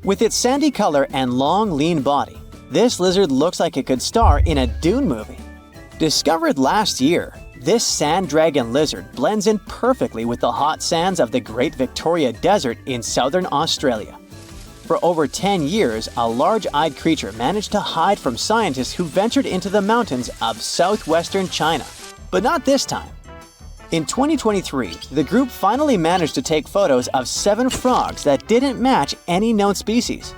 With its sandy color and long, lean body, this lizard looks like it could star in a Dune movie. Discovered last year, this sand dragon lizard blends in perfectly with the hot sands of the Great Victoria Desert in southern Australia. For over 10 years, a large-eyed creature managed to hide from scientists who ventured into the mountains of southwestern China. But not this time. In 2023, the group finally managed to take photos of 7 frogs that didn't match any known species.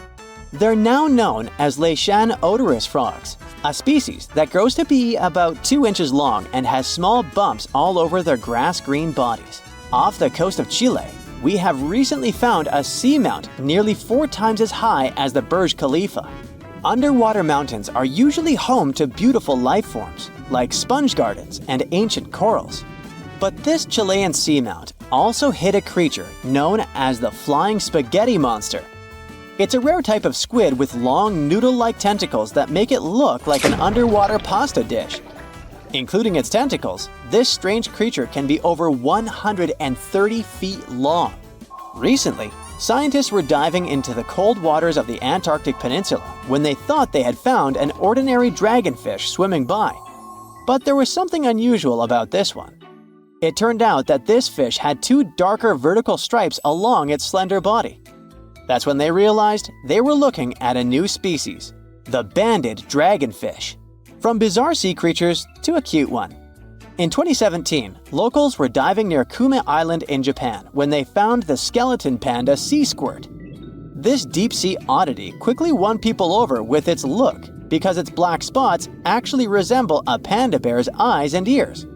They're now known as Leishan odorous frogs, a species that grows to be about 2 inches long and has small bumps all over their grass-green bodies. Off the coast of Chile, we have recently found a seamount nearly 4 times as high as the Burj Khalifa. Underwater mountains are usually home to beautiful life forms, like sponge gardens and ancient corals. But this Chilean seamount also hid a creature known as the flying spaghetti monster. It's a rare type of squid with long noodle-like tentacles that make it look like an underwater pasta dish. Including its tentacles, this strange creature can be over 130 feet long. Recently, scientists were diving into the cold waters of the Antarctic Peninsula when they thought they had found an ordinary dragonfish swimming by. But there was something unusual about this one. It turned out that this fish had 2 darker vertical stripes along its slender body. That's when they realized they were looking at a new species, the banded dragonfish. From bizarre sea creatures to a cute one. In 2017, locals were diving near Kume Island in Japan when they found the skeleton panda sea squirt. This deep-sea oddity quickly won people over with its look because its black spots actually resemble a panda bear's eyes and ears.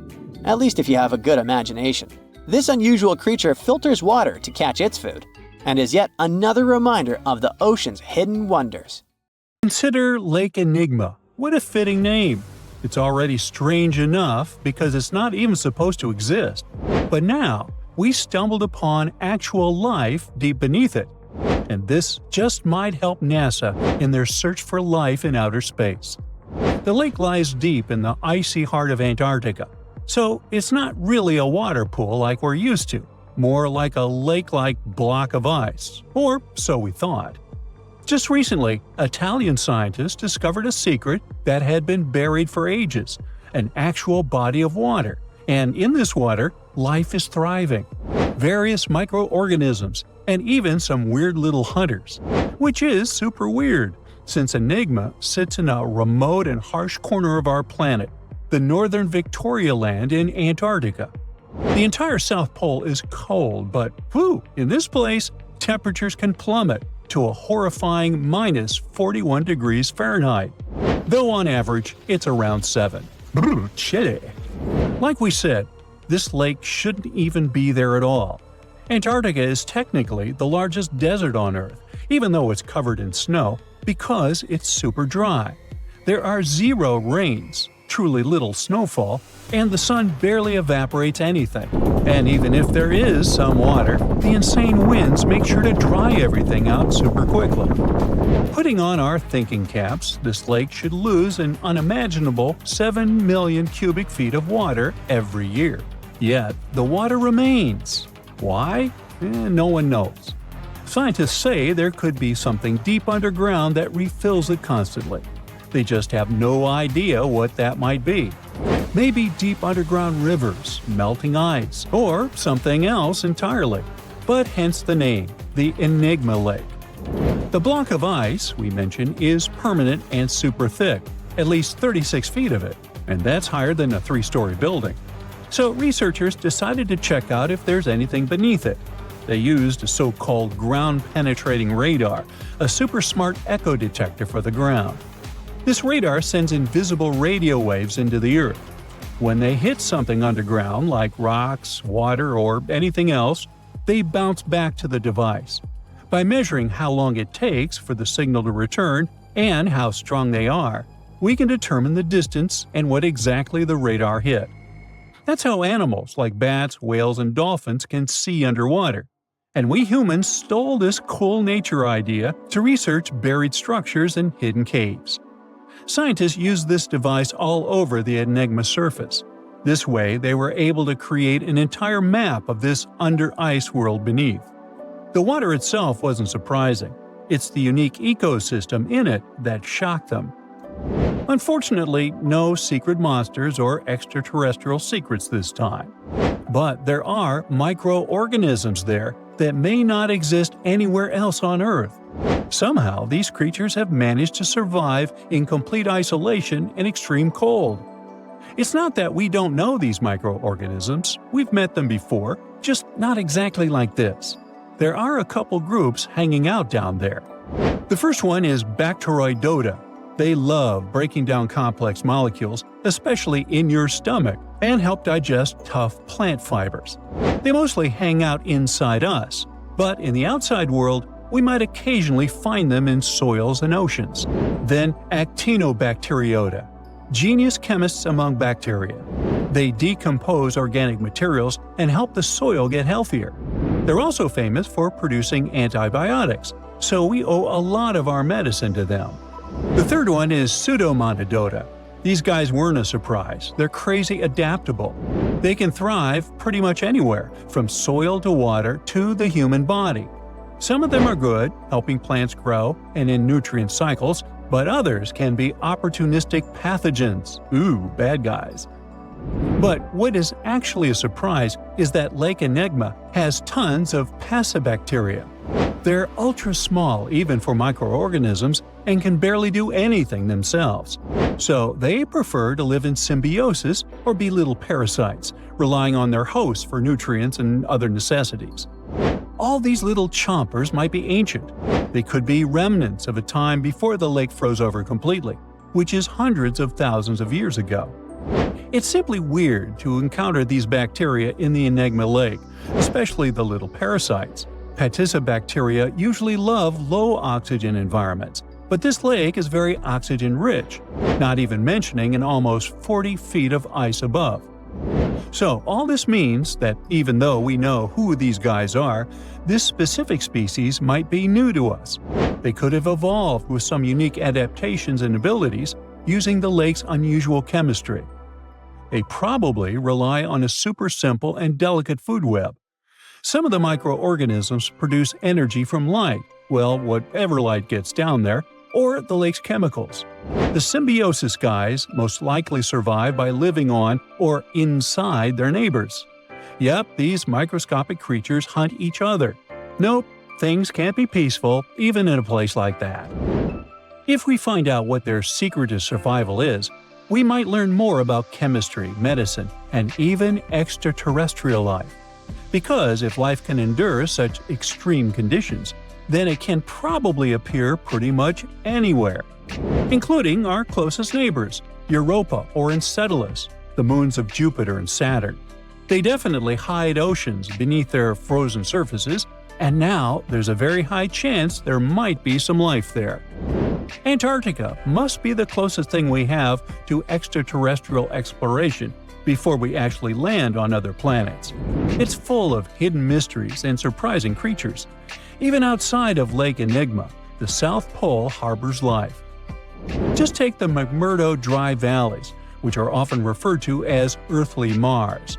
At least if you have a good imagination. This unusual creature filters water to catch its food, and is yet another reminder of the ocean's hidden wonders. Consider Lake Enigma. What a fitting name. It's already strange enough because it's not even supposed to exist. But now, we stumbled upon actual life deep beneath it. And this just might help NASA in their search for life in outer space. The lake lies deep in the icy heart of Antarctica. So it's not really a water pool like we're used to, more like a lake-like block of ice, or so we thought. Just recently, Italian scientists discovered a secret that had been buried for ages, an actual body of water, and in this water, life is thriving. Various microorganisms, and even some weird little hunters, which is super weird, since Enigma sits in a remote and harsh corner of our planet, the northern Victoria Land in Antarctica. The entire South Pole is cold, but in this place, temperatures can plummet to a horrifying minus 41 degrees Fahrenheit, though on average it's around 7. Chilly. Like we said, this lake shouldn't even be there at all. Antarctica is technically the largest desert on Earth, even though it's covered in snow, because it's super dry. There are 0 rains, truly little snowfall, and the sun barely evaporates anything. And even if there is some water, the insane winds make sure to dry everything out super quickly. Putting on our thinking caps, this lake should lose an unimaginable 7 million cubic feet of water every year. Yet, the water remains. Why? No one knows. Scientists say there could be something deep underground that refills it constantly. They just have no idea what that might be. Maybe deep underground rivers, melting ice, or something else entirely. But hence the name, the Enigma Lake. The block of ice we mentioned is permanent and super thick, at least 36 feet of it, and that's higher than a 3-story building. So researchers decided to check out if there's anything beneath it. They used a so-called ground-penetrating radar, a super smart echo detector for the ground. This radar sends invisible radio waves into the Earth. When they hit something underground, like rocks, water, or anything else, they bounce back to the device. By measuring how long it takes for the signal to return and how strong they are, we can determine the distance and what exactly the radar hit. That's how animals like bats, whales, and dolphins can see underwater. And we humans stole this cool nature idea to research buried structures and hidden caves. Scientists used this device all over the Enigma surface. This way, they were able to create an entire map of this under-ice world beneath. The water itself wasn't surprising. It's the unique ecosystem in it that shocked them. Unfortunately, no secret monsters or extraterrestrial secrets this time. But there are microorganisms there that may not exist anywhere else on Earth. Somehow, these creatures have managed to survive in complete isolation and extreme cold. It's not that we don't know these microorganisms, we've met them before, just not exactly like this. There are a couple groups hanging out down there. The first one is Bacteroidota. They love breaking down complex molecules, especially in your stomach, and help digest tough plant fibers. They mostly hang out inside us, but in the outside world, we might occasionally find them in soils and oceans. Then Actinobacteriota, genius chemists among bacteria. They decompose organic materials and help the soil get healthier. They're also famous for producing antibiotics, so we owe a lot of our medicine to them. The third one is Pseudomonadota. These guys weren't a surprise. They're crazy adaptable. They can thrive pretty much anywhere, from soil to water to the human body. Some of them are good, helping plants grow and in nutrient cycles, but others can be opportunistic pathogens. Ooh, bad guys. But what is actually a surprise is that Lake Enigma has tons of passibacteria. They're ultra small even for microorganisms and can barely do anything themselves. So they prefer to live in symbiosis or be little parasites, relying on their hosts for nutrients and other necessities. All these little chompers might be ancient. They could be remnants of a time before the lake froze over completely, which is hundreds of thousands of years ago. It's simply weird to encounter these bacteria in the Enigma Lake, especially the little parasites. Passibacteria usually love low-oxygen environments, but this lake is very oxygen-rich, not even mentioning an almost 40 feet of ice above. So all this means that even though we know who these guys are, this specific species might be new to us. They could have evolved with some unique adaptations and abilities using the lake's unusual chemistry. They probably rely on a super simple and delicate food web. Some of the microorganisms produce energy from light, well, whatever light gets down there, or the lake's chemicals. The symbiosis guys most likely survive by living on or inside their neighbors. Yep, these microscopic creatures hunt each other. Nope, things can't be peaceful even in a place like that. If we find out what their secret to survival is, we might learn more about chemistry, medicine, and even extraterrestrial life. Because if life can endure such extreme conditions, then it can probably appear pretty much anywhere, including our closest neighbors, Europa or Enceladus, the moons of Jupiter and Saturn. They definitely hide oceans beneath their frozen surfaces, and now there's a very high chance there might be some life there. Antarctica must be the closest thing we have to extraterrestrial exploration before we actually land on other planets. It's full of hidden mysteries and surprising creatures. Even outside of Lake Enigma, the South Pole harbors life. Just take the McMurdo Dry Valleys, which are often referred to as Earthly Mars.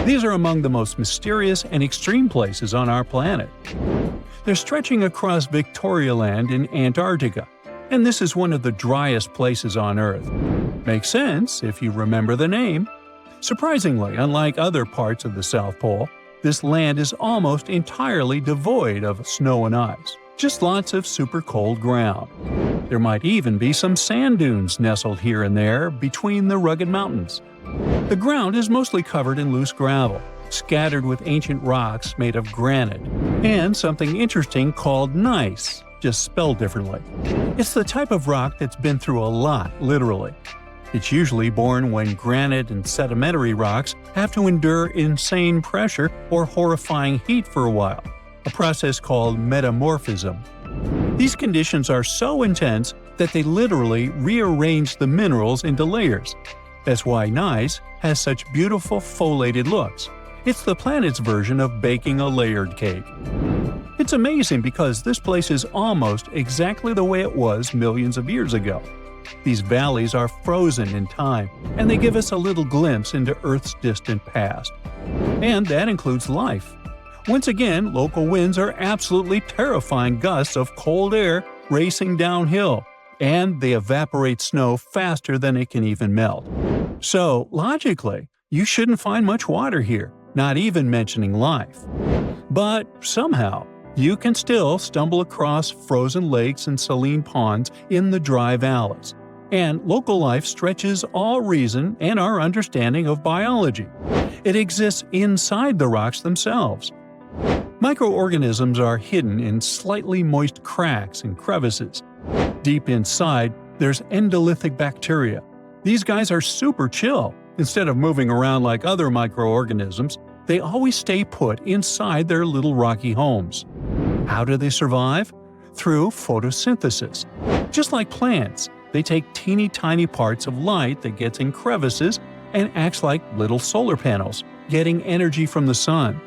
These are among the most mysterious and extreme places on our planet. They're stretching across Victoria Land in Antarctica, and this is one of the driest places on Earth. Makes sense if you remember the name. Surprisingly, unlike other parts of the South Pole, this land is almost entirely devoid of snow and ice, just lots of super cold ground. There might even be some sand dunes nestled here and there between the rugged mountains. The ground is mostly covered in loose gravel, scattered with ancient rocks made of granite, and something interesting called gneiss, just spelled differently. It's the type of rock that's been through a lot, literally. It's usually born when granite and sedimentary rocks have to endure insane pressure or horrifying heat for a while, a process called metamorphism. These conditions are so intense that they literally rearrange the minerals into layers. That's why gneiss has such beautiful foliated looks. It's the planet's version of baking a layered cake. It's amazing because this place is almost exactly the way it was millions of years ago. These valleys are frozen in time, and they give us a little glimpse into Earth's distant past. And that includes life. Once again, local winds are absolutely terrifying gusts of cold air racing downhill, and they evaporate snow faster than it can even melt. So, logically, you shouldn't find much water here, not even mentioning life. But somehow, you can still stumble across frozen lakes and saline ponds in the dry valleys. And local life stretches all reason and our understanding of biology. It exists inside the rocks themselves. Microorganisms are hidden in slightly moist cracks and crevices. Deep inside, there's endolithic bacteria. These guys are super chill. Instead of moving around like other microorganisms, they always stay put inside their little rocky homes. How do they survive? Through photosynthesis. Just like plants, they take teeny tiny parts of light that gets in crevices and acts like little solar panels, getting energy from the sun.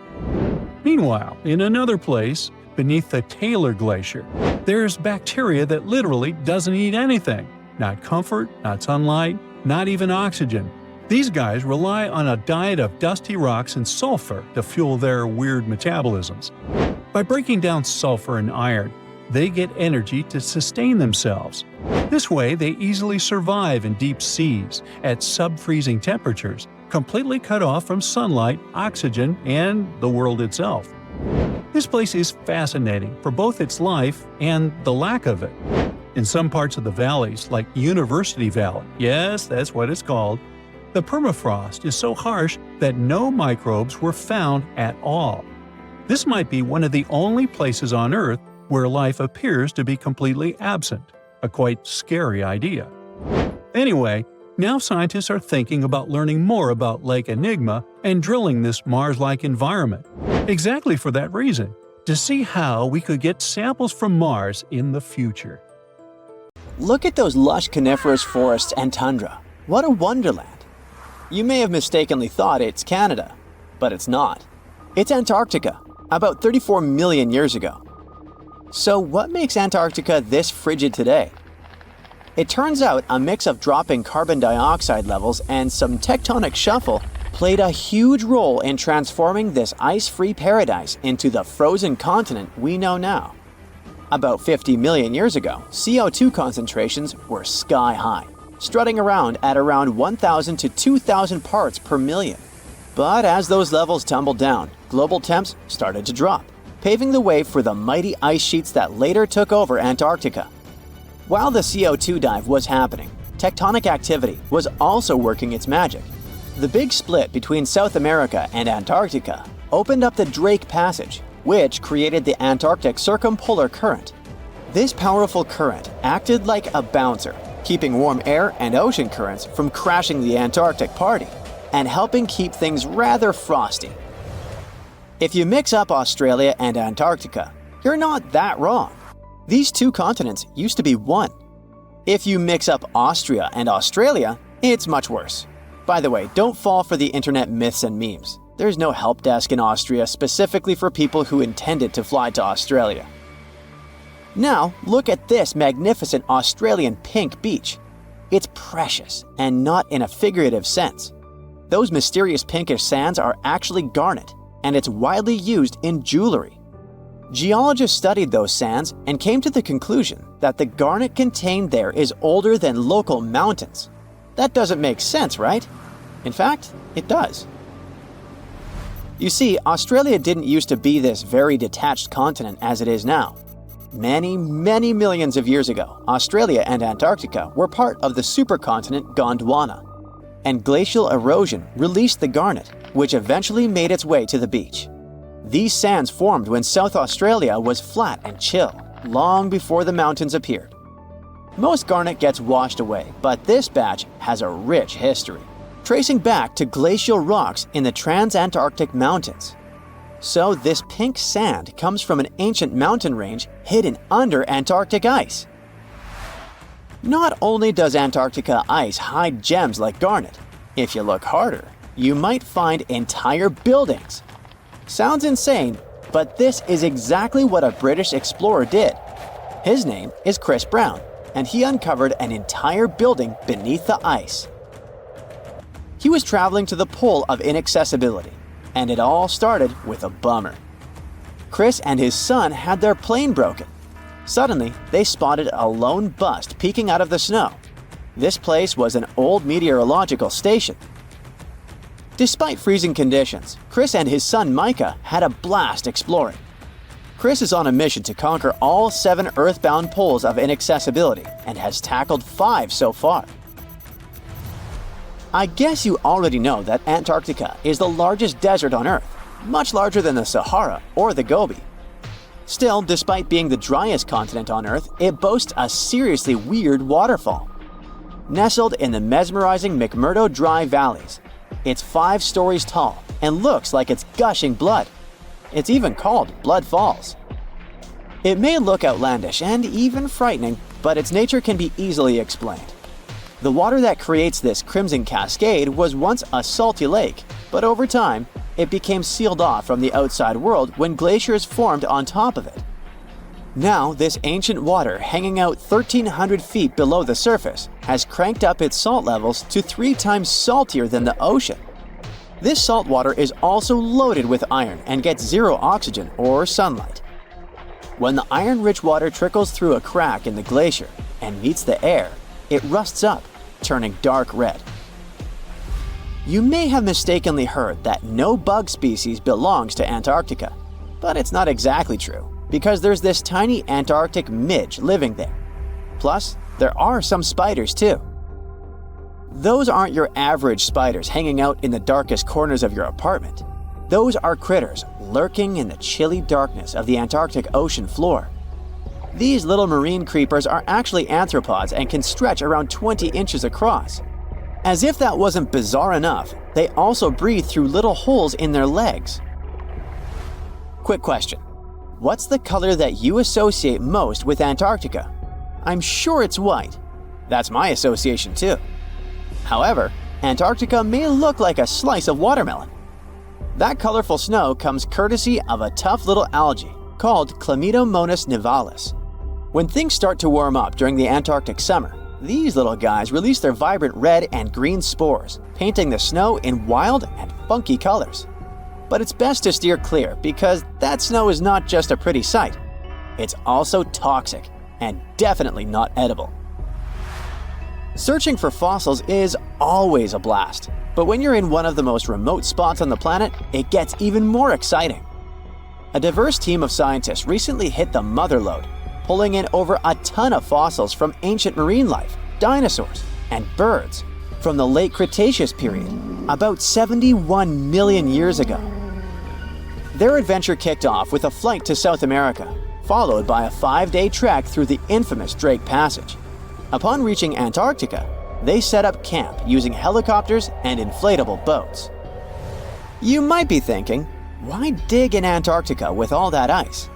Meanwhile, in another place, beneath the Taylor Glacier, there's bacteria that literally doesn't eat anything. Not comfort, not sunlight, not even oxygen. These guys rely on a diet of dusty rocks and sulfur to fuel their weird metabolisms. By breaking down sulfur and iron, they get energy to sustain themselves. This way, they easily survive in deep seas at sub-freezing temperatures, completely cut off from sunlight, oxygen, and the world itself. This place is fascinating for both its life and the lack of it. In some parts of the valleys, like University Valley, yes, that's what it's called, the permafrost is so harsh that no microbes were found at all. This might be one of the only places on Earth where life appears to be completely absent, a quite scary idea. Anyway, now scientists are thinking about learning more about Lake Enigma and drilling this Mars-like environment, exactly for that reason, to see how we could get samples from Mars in the future. Look at those lush coniferous forests and tundra. What a wonderland! You may have mistakenly thought it's Canada, but it's not. It's Antarctica, about 34 million years ago. So what makes Antarctica this frigid today? It turns out a mix of dropping carbon dioxide levels and some tectonic shuffle played a huge role in transforming this ice-free paradise into the frozen continent we know now. About 50 million years ago, CO2 concentrations were sky-high, strutting around at around 1,000 to 2,000 parts per million. But as those levels tumbled down, global temps started to drop, paving the way for the mighty ice sheets that later took over Antarctica. While the CO2 dive was happening, tectonic activity was also working its magic. The big split between South America and Antarctica opened up the Drake Passage, which created the Antarctic Circumpolar Current. This powerful current acted like a bouncer, keeping warm air and ocean currents from crashing the Antarctic party, and helping keep things rather frosty. If you mix up Australia and Antarctica, you're not that wrong. These two continents used to be one. If you mix up Austria and Australia, it's much worse. By the way, don't fall for the internet myths and memes. There's no help desk in Austria specifically for people who intended to fly to Australia. Now, look at this magnificent Australian pink beach. It's precious, and not in a figurative sense. Those mysterious pinkish sands are actually garnet, and it's widely used in jewelry. Geologists studied those sands and came to the conclusion that the garnet contained there is older than local mountains. That doesn't make sense, right? In fact, it does. You see, Australia didn't used to be this very detached continent as it is now. Many, many millions of years ago, Australia and Antarctica were part of the supercontinent Gondwana, and glacial erosion released the garnet, which eventually made its way to the beach. These sands formed when South Australia was flat and chill, long before the mountains appeared. Most garnet gets washed away, but this batch has a rich history, tracing back to glacial rocks in the Transantarctic Mountains. So this pink sand comes from an ancient mountain range hidden under Antarctic ice. Not only does Antarctica ice hide gems like garnet, if you look harder, you might find entire buildings. Sounds insane, but this is exactly what a British explorer did. His name is Chris Brown, and he uncovered an entire building beneath the ice. He was traveling to the pole of inaccessibility, and it all started with a bummer. Chris and his son had their plane broken. Suddenly, they spotted a lone bust peeking out of the snow. This place was an old meteorological station. Despite freezing conditions, Chris and his son Micah had a blast exploring. Chris is on a mission to conquer all 7 earthbound poles of inaccessibility and has tackled 5 so far. I guess you already know that Antarctica is the largest desert on Earth, much larger than the Sahara or the Gobi. Still, despite being the driest continent on Earth, it boasts a seriously weird waterfall. Nestled in the mesmerizing McMurdo Dry Valleys, it's 5 stories tall and looks like it's gushing blood. It's even called Blood Falls. It may look outlandish and even frightening, but its nature can be easily explained. The water that creates this crimson cascade was once a salty lake, but over time, it became sealed off from the outside world when glaciers formed on top of it. Now, this ancient water hanging out 1,300 feet below the surface has cranked up its salt levels to 3 times saltier than the ocean. This salt water is also loaded with iron and gets 0 oxygen or sunlight. When the iron-rich water trickles through a crack in the glacier and meets the air, it rusts up, turning dark red. You may have mistakenly heard that no bug species belongs to Antarctica, but it's not exactly true, because there's this tiny Antarctic midge living there. Plus, there are some spiders too. Those aren't your average spiders hanging out in the darkest corners of your apartment. Those are critters lurking in the chilly darkness of the Antarctic ocean floor. These little marine creepers are actually arthropods and can stretch around 20 inches across. As if that wasn't bizarre enough, they also breathe through little holes in their legs. Quick question. What's the color that you associate most with Antarctica? I'm sure it's white. That's my association too. However, Antarctica may look like a slice of watermelon. That colorful snow comes courtesy of a tough little algae called Chlamydomonas nivalis. When things start to warm up during the Antarctic summer, these little guys release their vibrant red and green spores, painting the snow in wild and funky colors. But it's best to steer clear because that snow is not just a pretty sight. It's also toxic and definitely not edible. Searching for fossils is always a blast, but when you're in one of the most remote spots on the planet, it gets even more exciting. A diverse team of scientists recently hit the mother lode, pulling in over a ton of fossils from ancient marine life, dinosaurs, and birds from the late Cretaceous period, about 71 million years ago. Their adventure kicked off with a flight to South America, followed by a 5-day trek through the infamous Drake Passage. Upon reaching Antarctica, they set up camp using helicopters and inflatable boats. You might be thinking, why dig in Antarctica with all that ice?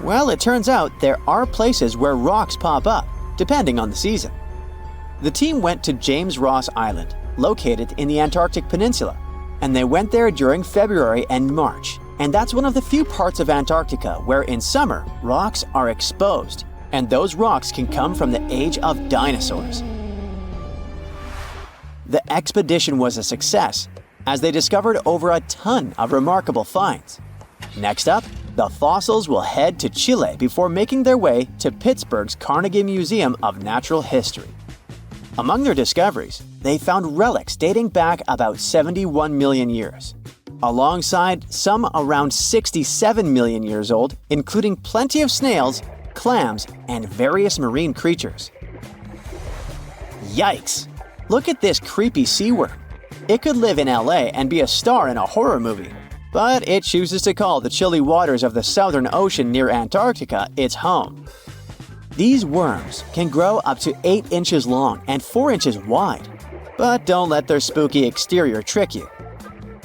Well, it turns out there are places where rocks pop up, depending on the season. The team went to James Ross Island, located in the Antarctic Peninsula, and they went there during February and March. And that's one of the few parts of Antarctica where in summer, rocks are exposed, and those rocks can come from the age of dinosaurs. The expedition was a success, as they discovered over a ton of remarkable finds. Next up, the fossils will head to Chile before making their way to Pittsburgh's Carnegie Museum of Natural History. Among their discoveries, they found relics dating back about 71 million years, alongside some around 67 million years old, including plenty of snails, clams, and various marine creatures. Yikes! Look at this creepy sea worm. It could live in LA and be a star in a horror movie, but it chooses to call the chilly waters of the Southern Ocean near Antarctica its home. These worms can grow up to 8 inches long and 4 inches wide, but don't let their spooky exterior trick you.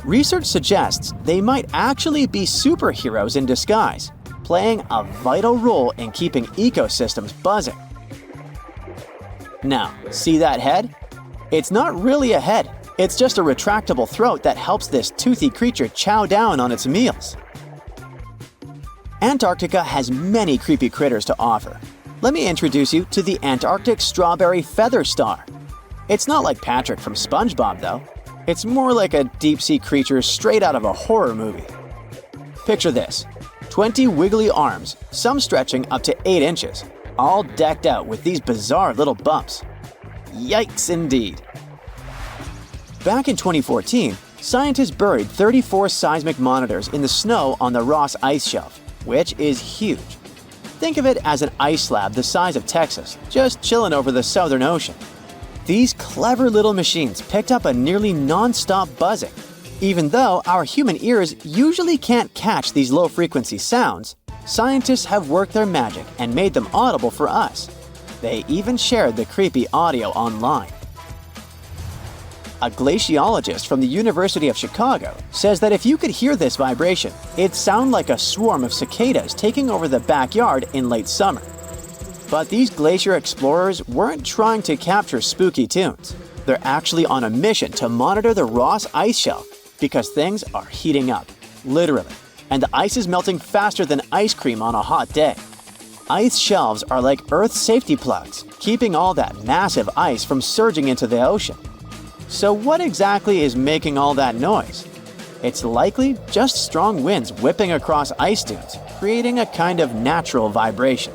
Research suggests they might actually be superheroes in disguise, playing a vital role in keeping ecosystems buzzing. Now, see that head? It's not really a head, it's just a retractable throat that helps this toothy creature chow down on its meals. Antarctica has many creepy critters to offer. Let me introduce you to the Antarctic strawberry feather star. It's not like Patrick from SpongeBob though. It's more like a deep-sea creature straight out of a horror movie. Picture this: 20 wiggly arms, some stretching up to 8 inches, all decked out with these bizarre little bumps. Yikes indeed. Back in 2014, scientists buried 34 seismic monitors in the snow on the Ross Ice Shelf, which is huge. Think of it as an ice slab the size of Texas, just chilling over the Southern Ocean. These clever little machines picked up a nearly non-stop buzzing. Even though our human ears usually can't catch these low-frequency sounds, scientists have worked their magic and made them audible for us. They even shared the creepy audio online. A glaciologist from the University of Chicago says that if you could hear this vibration, it'd sound like a swarm of cicadas taking over the backyard in late summer. But these glacier explorers weren't trying to capture spooky tunes. They're actually on a mission to monitor the Ross Ice Shelf because things are heating up, literally, and the ice is melting faster than ice cream on a hot day. Ice shelves are like Earth's safety plugs, keeping all that massive ice from surging into the ocean. So what exactly is making all that noise? It's likely just strong winds whipping across ice dunes, creating a kind of natural vibration.